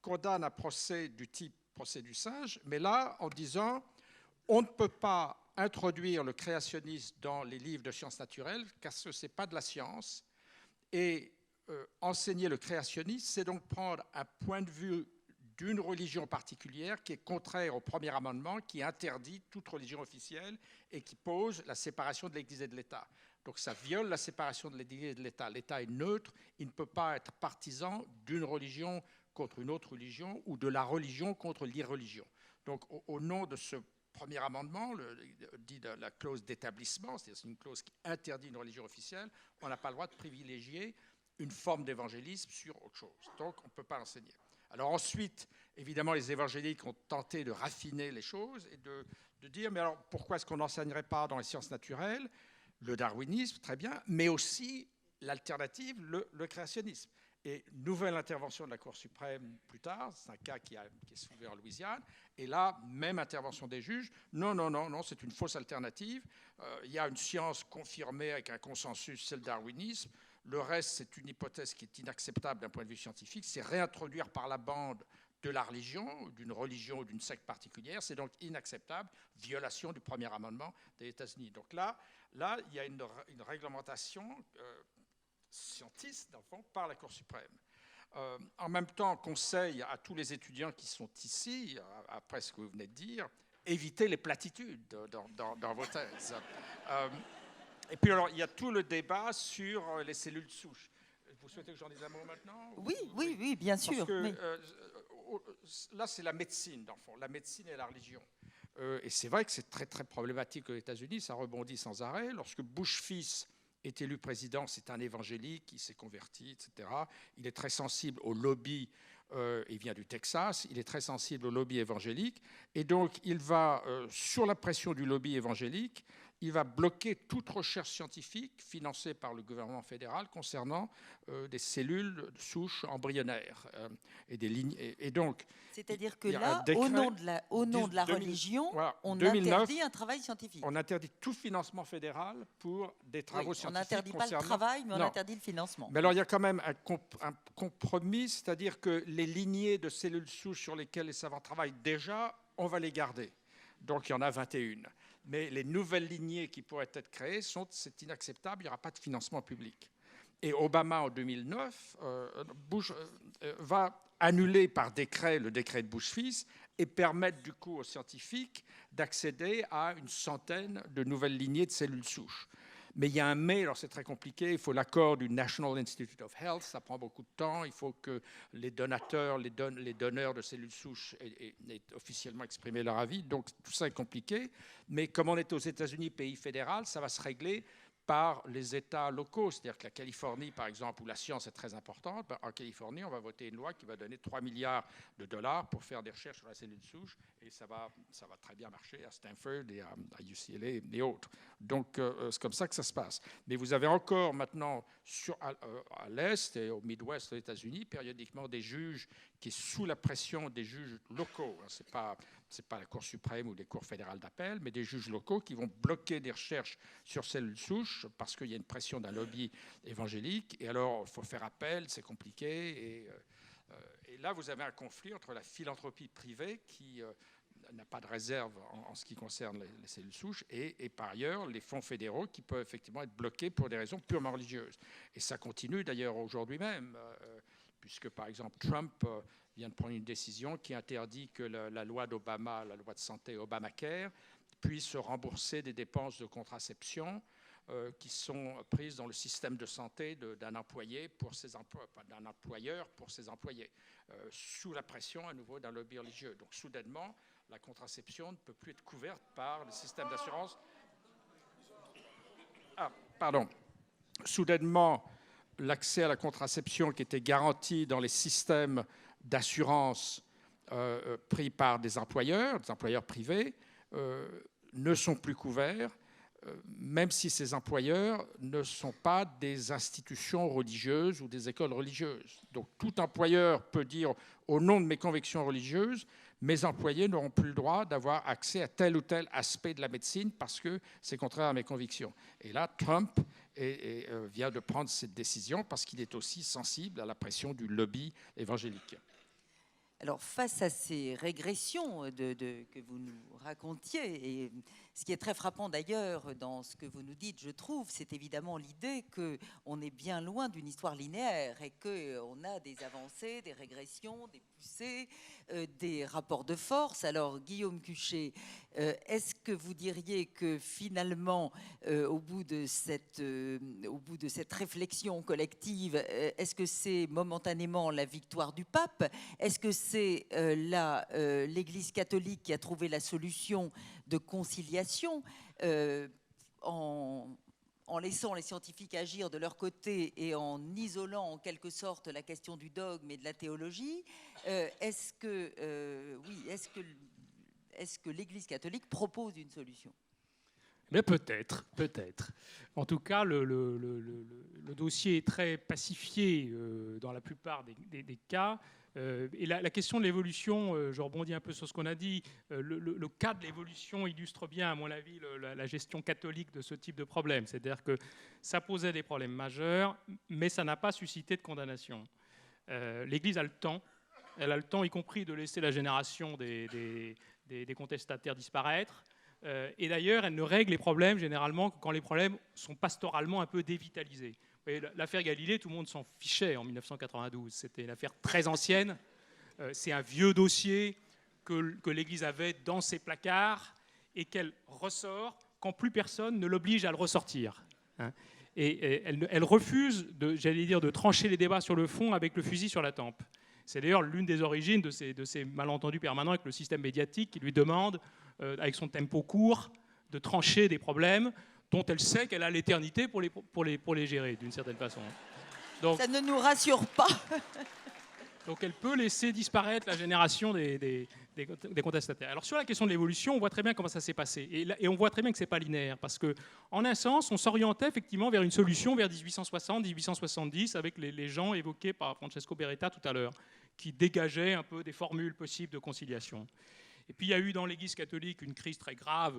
condamne un procès du type procès du singe, mais là, en disant on ne peut pas introduire le créationnisme dans les livres de sciences naturelles, car ce n'est pas de la science. Et enseigner le créationnisme, c'est donc prendre un point de vue d'une religion particulière qui est contraire au premier amendement, qui interdit toute religion officielle et qui pose la séparation de l'Église et de l'État. Donc ça viole la séparation de l'Église et de l'État. L'État est neutre, il ne peut pas être partisan d'une religion contre une autre religion ou de la religion contre l'irreligion. Donc au nom de ce premier amendement, dit de la clause d'établissement, c'est-à-dire une clause qui interdit une religion officielle, on n'a pas le droit de privilégier une forme d'évangélisme sur autre chose. Donc, on ne peut pas enseigner. Alors ensuite, évidemment, les évangéliques ont tenté de raffiner les choses et de dire, mais alors, pourquoi est-ce qu'on n'enseignerait pas dans les sciences naturelles le darwinisme, très bien, mais aussi l'alternative, le créationnisme. Et nouvelle intervention de la Cour suprême plus tard, c'est un cas qui est soulevé en Louisiane, et là, même intervention des juges, non, c'est une fausse alternative. Il y a une science confirmée avec un consensus, c'est le darwinisme. Le reste, c'est une hypothèse qui est inacceptable d'un point de vue scientifique, c'est réintroduire par la bande de la religion, d'une religion ou d'une secte particulière, c'est donc inacceptable, violation du premier amendement des États-Unis. Donc là, il y a une réglementation scientiste, dans le fond, par la Cour suprême. En même temps, conseil à tous les étudiants qui sont ici, après ce que vous venez de dire, évitez les platitudes dans vos thèses. Et puis alors, il y a tout le débat sur les cellules souches. Vous souhaitez que j'en dise un mot maintenant? Oui, bien sûr. Parce que mais... là, c'est la médecine, dans le fond, la médecine et la religion. Et c'est vrai que c'est très, très problématique aux États-Unis, ça rebondit sans arrêt. Lorsque Bush fils est élu président, c'est un évangélique, il s'est converti, etc. Il est très sensible au lobby, il vient du Texas, il est très sensible au lobby évangélique, et donc il va, sur la pression du lobby évangélique, il va bloquer toute recherche scientifique financée par le gouvernement fédéral concernant des cellules souches embryonnaires et des lignes. Et donc, c'est-à-dire que là, au nom de la religion, voilà, on 2009, interdit un travail scientifique. On interdit tout financement fédéral pour des travaux scientifiques. On n'interdit pas le travail, mais on interdit le financement. Mais alors, il y a quand même un compromis, c'est-à-dire que les lignées de cellules souches sur lesquelles les savants travaillent déjà, on va les garder. Donc, il y en a 21. Mais les nouvelles lignées qui pourraient être créées, c'est inacceptable, il n'y aura pas de financement public. Et Obama, en 2009, Bush va annuler par décret le décret de Bush-fils et permettre du coup aux scientifiques d'accéder à une centaine de nouvelles lignées de cellules souches. Mais il y a un mais, alors c'est très compliqué, il faut l'accord du National Institute of Health, ça prend beaucoup de temps, il faut que les donateurs, les donneurs de cellules souches aient officiellement exprimé leur avis, donc tout ça est compliqué. Mais comme on est aux États-Unis, pays fédéral, ça va se régler par les États locaux, c'est-à-dire que la Californie, par exemple, où la science est très importante, en Californie, on va voter une loi qui va donner 3 milliards de dollars pour faire des recherches sur la cellule souche, et ça va très bien marcher à Stanford et à UCLA et autres. Donc, c'est comme ça que ça se passe. Mais vous avez encore maintenant, à l'Est et au Midwest aux États-Unis, périodiquement des juges qui, sous la pression des juges locaux, ce n'est pas la Cour suprême ou les cours fédérales d'appel, mais des juges locaux qui vont bloquer des recherches sur cellules souches parce qu'il y a une pression d'un lobby évangélique. Et alors, il faut faire appel, c'est compliqué. Et là, vous avez un conflit entre la philanthropie privée qui n'a pas de réserve en ce qui concerne les cellules souches et par ailleurs, les fonds fédéraux qui peuvent effectivement être bloqués pour des raisons purement religieuses. Et ça continue d'ailleurs aujourd'hui même, puisque par exemple Trump vient de prendre une décision qui interdit que la loi d'Obama, la loi de santé Obamacare, puisse rembourser des dépenses de contraception qui sont prises dans le système de santé d'un employé pour ses d'un employeur pour ses employés, sous la pression à nouveau d'un lobby religieux. Donc soudainement, la contraception ne peut plus être couverte par le système d'assurance. Soudainement, l'accès à la contraception qui était garanti dans les systèmes d'assurance pris par des employeurs privés, ne sont plus couverts, même si ces employeurs ne sont pas des institutions religieuses ou des écoles religieuses. Donc tout employeur peut dire, au nom de mes convictions religieuses, mes employés n'auront plus le droit d'avoir accès à tel ou tel aspect de la médecine parce que c'est contraire à mes convictions. Et là, Trump vient de prendre cette décision parce qu'il est aussi sensible à la pression du lobby évangélique. Alors, face à ces régressions que vous nous racontiez, et ce qui est très frappant d'ailleurs dans ce que vous nous dites, je trouve, c'est évidemment l'idée qu'on est bien loin d'une histoire linéaire et qu'on a des avancées, des régressions, des poussées, des rapports de force. Alors, Guillaume Cuchet, est-ce que vous diriez que finalement, au bout de cette réflexion collective, est-ce que c'est momentanément la victoire du pape? Est-ce que c'est l'Église catholique qui a trouvé la solution de conciliation en laissant les scientifiques agir de leur côté et en isolant en quelque sorte la question du dogme et de la théologie? Est-ce que l'Église catholique propose une solution? Mais peut-être. En tout cas, le dossier est très pacifié dans la plupart des cas. Et la question de l'évolution, je rebondis un peu sur ce qu'on a dit, le cas de l'évolution illustre bien, à mon avis, la gestion catholique de ce type de problème. C'est-à-dire que ça posait des problèmes majeurs, mais ça n'a pas suscité de condamnation. L'Église a le temps. Elle a le temps, y compris, de laisser la génération des contestataires disparaître. Et d'ailleurs, elle ne règle les problèmes généralement que quand les problèmes sont pastoralement un peu dévitalisés. Et l'affaire Galilée, tout le monde s'en fichait en 1992. C'était une affaire très ancienne. C'est un vieux dossier que l'Église avait dans ses placards et qu'elle ressort quand plus personne ne l'oblige à le ressortir. Et elle refuse, de trancher les débats sur le fond avec le fusil sur la tempe. C'est d'ailleurs l'une des origines de ces malentendus permanents avec le système médiatique qui lui demande, avec son tempo court, de trancher des problèmes dont elle sait qu'elle a l'éternité pour les gérer, d'une certaine façon. Donc, ça ne nous rassure pas. Donc elle peut laisser disparaître la génération des contestataires. Alors sur la question de l'évolution, on voit très bien comment ça s'est passé. Et on voit très bien que ce n'est pas linéaire, parce qu'en un sens, on s'orientait effectivement vers une solution vers 1860, 1870, avec les gens évoqués par Francesco Beretta tout à l'heure, qui dégageaient un peu des formules possibles de conciliation. Et puis il y a eu dans l'Église catholique une crise très grave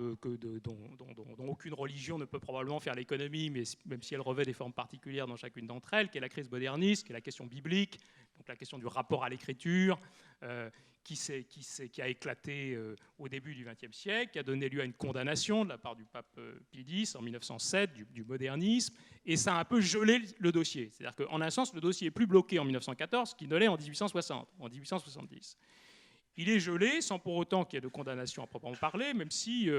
dont aucune religion ne peut probablement faire l'économie, mais même si elle revêt des formes particulières dans chacune d'entre elles, qui est la crise moderniste, qui est la question biblique, donc la question du rapport à l'écriture, qui a éclaté au début du XXe siècle, qui a donné lieu à une condamnation de la part du pape Pie X en 1907 du modernisme, et ça a un peu gelé le dossier. C'est-à-dire qu'en un sens, le dossier est plus bloqué en 1914 qu'il ne l'est en 1860, en 1870. Il est gelé sans pour autant qu'il y ait de condamnation à proprement parler, même si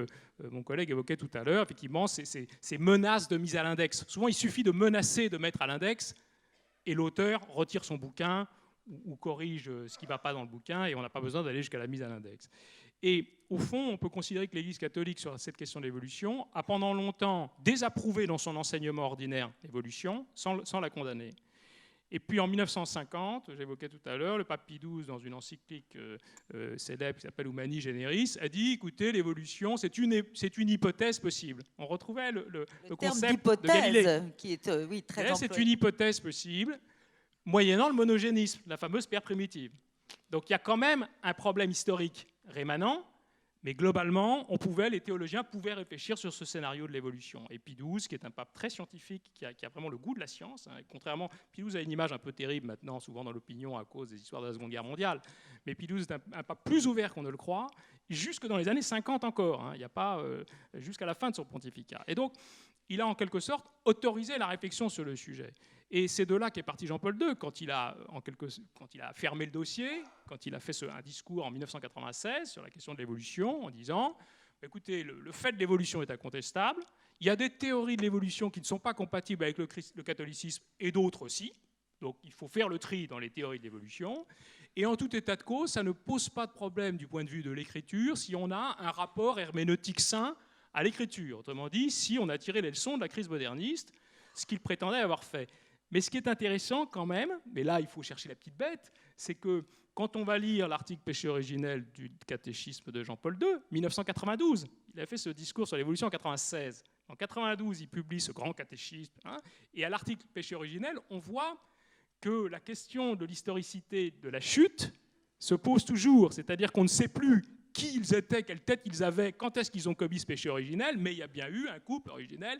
mon collègue évoquait tout à l'heure, effectivement, ces menaces de mise à l'index. Souvent, il suffit de menacer de mettre à l'index et l'auteur retire son bouquin ou corrige ce qui ne va pas dans le bouquin et on n'a pas besoin d'aller jusqu'à la mise à l'index. Et au fond, on peut considérer que l'Église catholique, sur cette question de l'évolution, a pendant longtemps désapprouvé dans son enseignement ordinaire l'évolution sans la condamner. Et puis en 1950, j'évoquais tout à l'heure, le pape Pie XII, dans une encyclique célèbre qui s'appelle Humani Generis, a dit, écoutez, l'évolution, c'est une hypothèse possible. On retrouvait le concept de Galilée. Qui est oui, très employé. C'est une hypothèse possible, moyennant le monogénisme, la fameuse paire primitive. Donc il y a quand même un problème historique rémanent, mais globalement, les théologiens pouvaient réfléchir sur ce scénario de l'évolution. Et Pie XII, qui est un pape très scientifique, qui a vraiment le goût de la science, contrairement, Pie XII a une image un peu terrible maintenant, souvent dans l'opinion à cause des histoires de la Seconde Guerre mondiale, mais Pie XII est un pape plus ouvert qu'on ne le croit, jusque dans les années 50 encore, il n'y a pas jusqu'à la fin de son pontificat. Et donc, il a en quelque sorte autorisé la réflexion sur le sujet. Et c'est de là qu'est parti Jean-Paul II, quand il a fermé le dossier, quand il a fait un discours en 1996 sur la question de l'évolution, en disant, écoutez, le fait de l'évolution est incontestable, il y a des théories de l'évolution qui ne sont pas compatibles avec le catholicisme et d'autres aussi, donc il faut faire le tri dans les théories de l'évolution, et en tout état de cause, ça ne pose pas de problème du point de vue de l'écriture si on a un rapport herméneutique sain à l'écriture. Autrement dit, si on a tiré les leçons de la crise moderniste, ce qu'il prétendait avoir fait. Mais ce qui est intéressant quand même, mais là il faut chercher la petite bête, c'est que quand on va lire l'article péché originel du catéchisme de Jean-Paul II, 1992, il a fait ce discours sur l'évolution en 1996. En 1992, il publie ce grand catéchisme, et à l'article péché originel, on voit que la question de l'historicité de la chute se pose toujours, c'est-à-dire qu'on ne sait plus qui ils étaient, quelle tête ils avaient, quand est-ce qu'ils ont commis ce péché originel, mais il y a bien eu un couple originel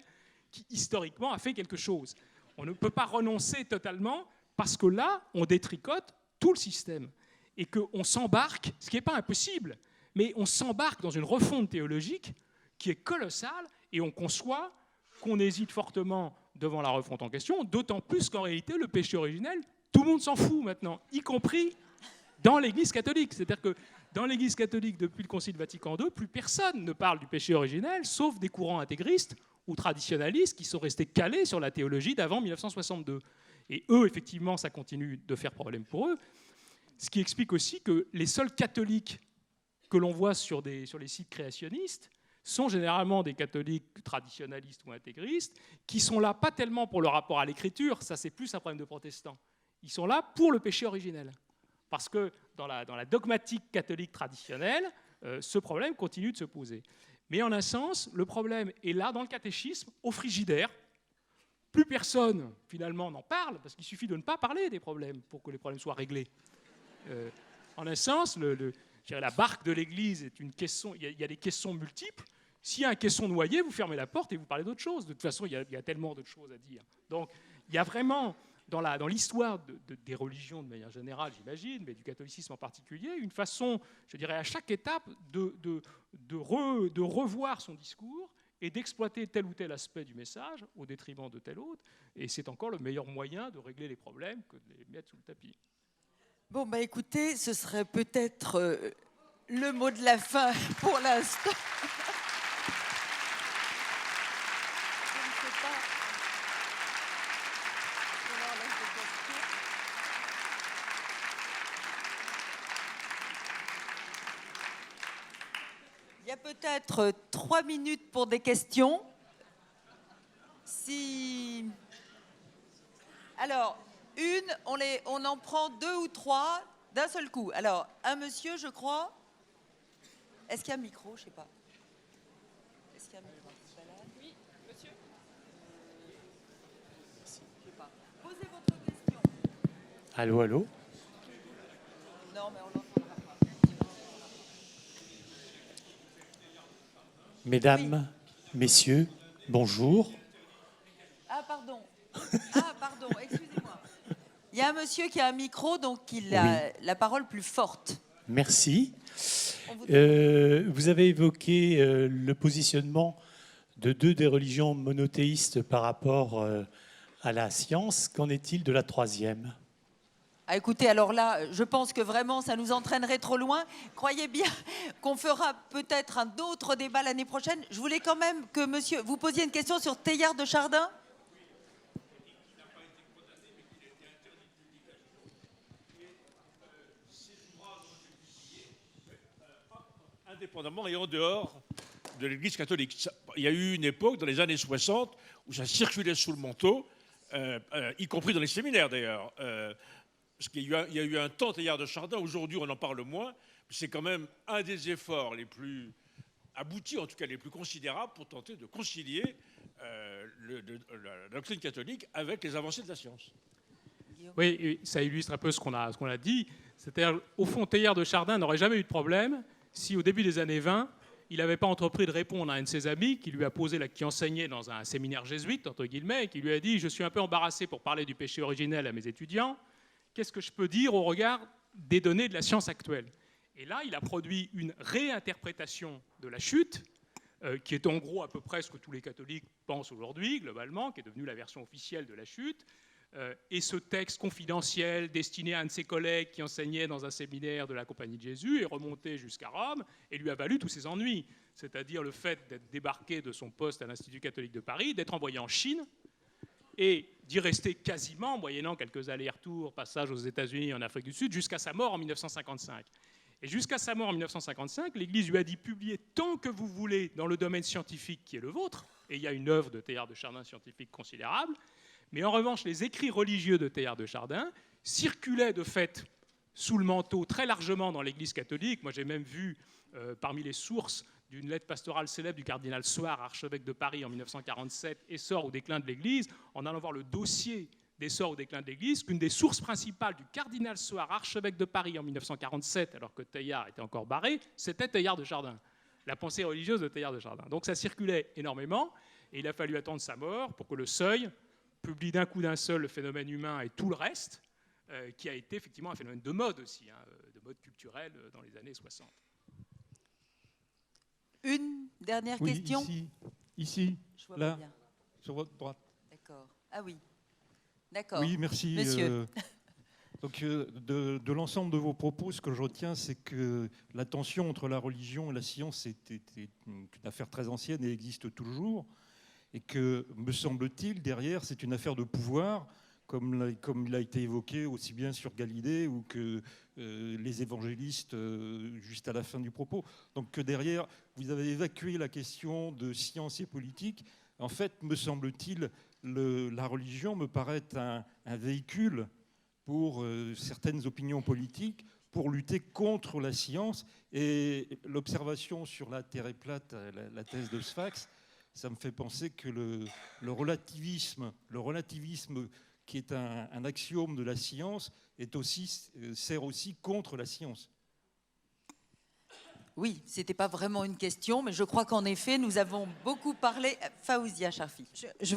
qui historiquement a fait quelque chose. On ne peut pas renoncer totalement parce que là, on détricote tout le système et qu'on s'embarque, ce qui n'est pas impossible, mais on s'embarque dans une refonte théologique qui est colossale et on conçoit qu'on hésite fortement devant la refonte en question, d'autant plus qu'en réalité, le péché originel, tout le monde s'en fout maintenant, y compris dans l'Église catholique. C'est-à-dire que dans l'Église catholique, depuis le Concile Vatican II, plus personne ne parle du péché originel, sauf des courants intégristes ou traditionnalistes qui sont restés calés sur la théologie d'avant 1962. Et eux, effectivement, ça continue de faire problème pour eux. Ce qui explique aussi que les seuls catholiques que l'on voit sur les sites créationnistes sont généralement des catholiques traditionnalistes ou intégristes qui sont là pas tellement pour le rapport à l'écriture, ça c'est plus un problème de protestants. Ils sont là pour le péché originel. Parce que dans la dogmatique catholique traditionnelle, ce problème continue de se poser. Mais en un sens, le problème est là dans le catéchisme, au frigidaire. Plus personne, finalement, n'en parle, parce qu'il suffit de ne pas parler des problèmes pour que les problèmes soient réglés. En un sens, la barque de l'Église est une caisson, il y a des caissons multiples. S'il y a un caisson noyé, vous fermez la porte et vous parlez d'autre chose. De toute façon, il y a tellement d'autres choses à dire. Donc, il y a vraiment, dans l'histoire des religions de manière générale, j'imagine, mais du catholicisme en particulier, une façon, je dirais, à chaque étape de revoir son discours et d'exploiter tel ou tel aspect du message au détriment de tel autre. Et c'est encore le meilleur moyen de régler les problèmes que de les mettre sous le tapis. Bon, bah écoutez, ce serait peut-être le mot de la fin pour l'instant. Je ne sais pas. Il y a peut-être 3 minutes pour des questions. Si... Alors, on en prend 2 ou 3 d'un seul coup. Alors, un monsieur, je crois. Est-ce qu'il y a un micro? Je ne sais pas. Est-ce qu'il y a un micro qui se balade? Oui, monsieur. Je sais pas. Posez votre question. Allô, allô? Non, mais on l'entendra pas. Mesdames, messieurs, bonjour. Ah, pardon. Ah, pardon, excusez-moi. Il y a un monsieur qui a un micro, donc il a la parole plus forte. Merci. Vous avez évoqué le positionnement de 2 des religions monothéistes par rapport à la science. Qu'en est-il de la 3e? Ah, écoutez, alors là, je pense que vraiment, ça nous entraînerait trop loin. Croyez bien qu'on fera peut-être un autre débat l'année prochaine. Je voulais quand même que monsieur, vous posiez une question sur Teilhard de Chardin. Indépendamment et en dehors de l'Église catholique. Il y a eu une époque, dans les années 60, où ça circulait sous le manteau, y compris dans les séminaires d'ailleurs. Parce qu'il y a eu un temps Teilhard de Chardin, aujourd'hui on en parle moins, c'est quand même un des efforts les plus aboutis, en tout cas les plus considérables, pour tenter de concilier la doctrine catholique avec les avancées de la science. Oui, ça illustre un peu ce qu'on a dit. C'est-à-dire, au fond, Teilhard de Chardin n'aurait jamais eu de problème si, au début des années 20, il n'avait pas entrepris de répondre à un de ses amis qui lui a qui enseignait dans un séminaire jésuite, entre guillemets, et qui lui a dit « Je suis un peu embarrassé pour parler du péché originel à mes étudiants. Qu'est-ce que je peux dire au regard des données de la science actuelle ?» Et là, il a produit une réinterprétation de la chute, qui est en gros à peu près ce que tous les catholiques pensent aujourd'hui, globalement, qui est devenue la version officielle de la chute. Et ce texte confidentiel destiné à un de ses collègues qui enseignait dans un séminaire de la Compagnie de Jésus est remonté jusqu'à Rome et lui a valu tous ses ennuis, c'est-à-dire le fait d'être débarqué de son poste à l'Institut catholique de Paris, d'être envoyé en Chine et d'y rester quasiment, moyennant quelques allers-retours, passage aux États-Unis et en Afrique du Sud, jusqu'à sa mort en 1955. Et jusqu'à sa mort en 1955, l'Église lui a dit « Publiez tant que vous voulez dans le domaine scientifique qui est le vôtre », et il y a une œuvre de Teilhard de Chardin scientifique considérable. Mais en revanche, les écrits religieux de Teilhard de Chardin circulaient de fait sous le manteau très largement dans l'Église catholique. Moi, j'ai même vu parmi les sources d'une lettre pastorale célèbre du cardinal Soire, archevêque de Paris en 1947, Essor ou déclin de l'Église, en allant voir le dossier d'Essor ou déclin de l'Église, qu'une des sources principales du cardinal Soire, archevêque de Paris en 1947, alors que Teilhard était encore barré, c'était Teilhard de Chardin, la pensée religieuse de Teilhard de Chardin. Donc ça circulait énormément, et il a fallu attendre sa mort pour que le Seuil publie d'un coup d'un seul le phénomène humain et tout le reste, qui a été effectivement un phénomène de mode aussi, hein, de mode culturel dans les années 60. Une dernière question. Ici, Je vois là, pas bien. sur votre droite. D'accord. Ah oui. D'accord. Oui, merci. Monsieur. Donc, de l'ensemble de vos propos, ce que je retiens, c'est que la tension entre la religion et la science est une affaire très ancienne et existe toujours. Et que, me semble-t-il, derrière, c'est une affaire de pouvoir, comme il a été évoqué aussi bien sur Galilée ou que les évangélistes juste à la fin du propos. Donc que derrière, vous avez évacué la question de science et politique. En fait, me semble-t-il, la religion me paraît un véhicule pour certaines opinions politiques, pour lutter contre la science. Et l'observation sur la Terre est plate, la thèse de Sfax, ça me fait penser que le relativisme qui est un axiome de la science, sert aussi contre la science. Oui, ce n'était pas vraiment une question, mais je crois qu'en effet, nous avons beaucoup parlé. Faouzia Charfi. Je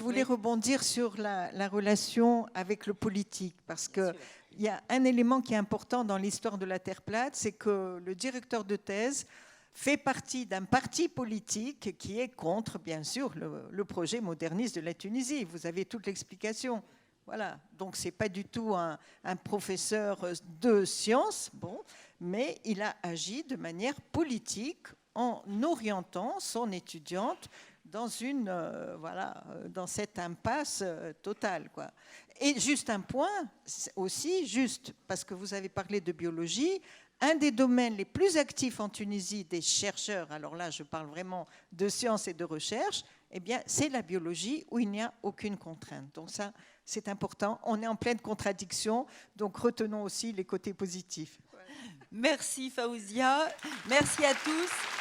voulais rebondir sur la relation avec le politique, parce qu'il y a un élément qui est important dans l'histoire de la Terre plate, c'est que le directeur de thèse fait partie d'un parti politique qui est contre, bien sûr, le projet moderniste de la Tunisie. Vous avez toute l'explication. Voilà. Donc, ce n'est pas du tout un professeur de sciences, bon, mais il a agi de manière politique en orientant son étudiante dans dans cette impasse totale, quoi. Et juste un point aussi, juste parce que vous avez parlé de biologie, un des domaines les plus actifs en Tunisie des chercheurs, alors là je parle vraiment de sciences et de recherche, eh bien c'est la biologie où il n'y a aucune contrainte. Donc ça, c'est important. On est en pleine contradiction, donc retenons aussi les côtés positifs. Merci Fawzia, merci à tous.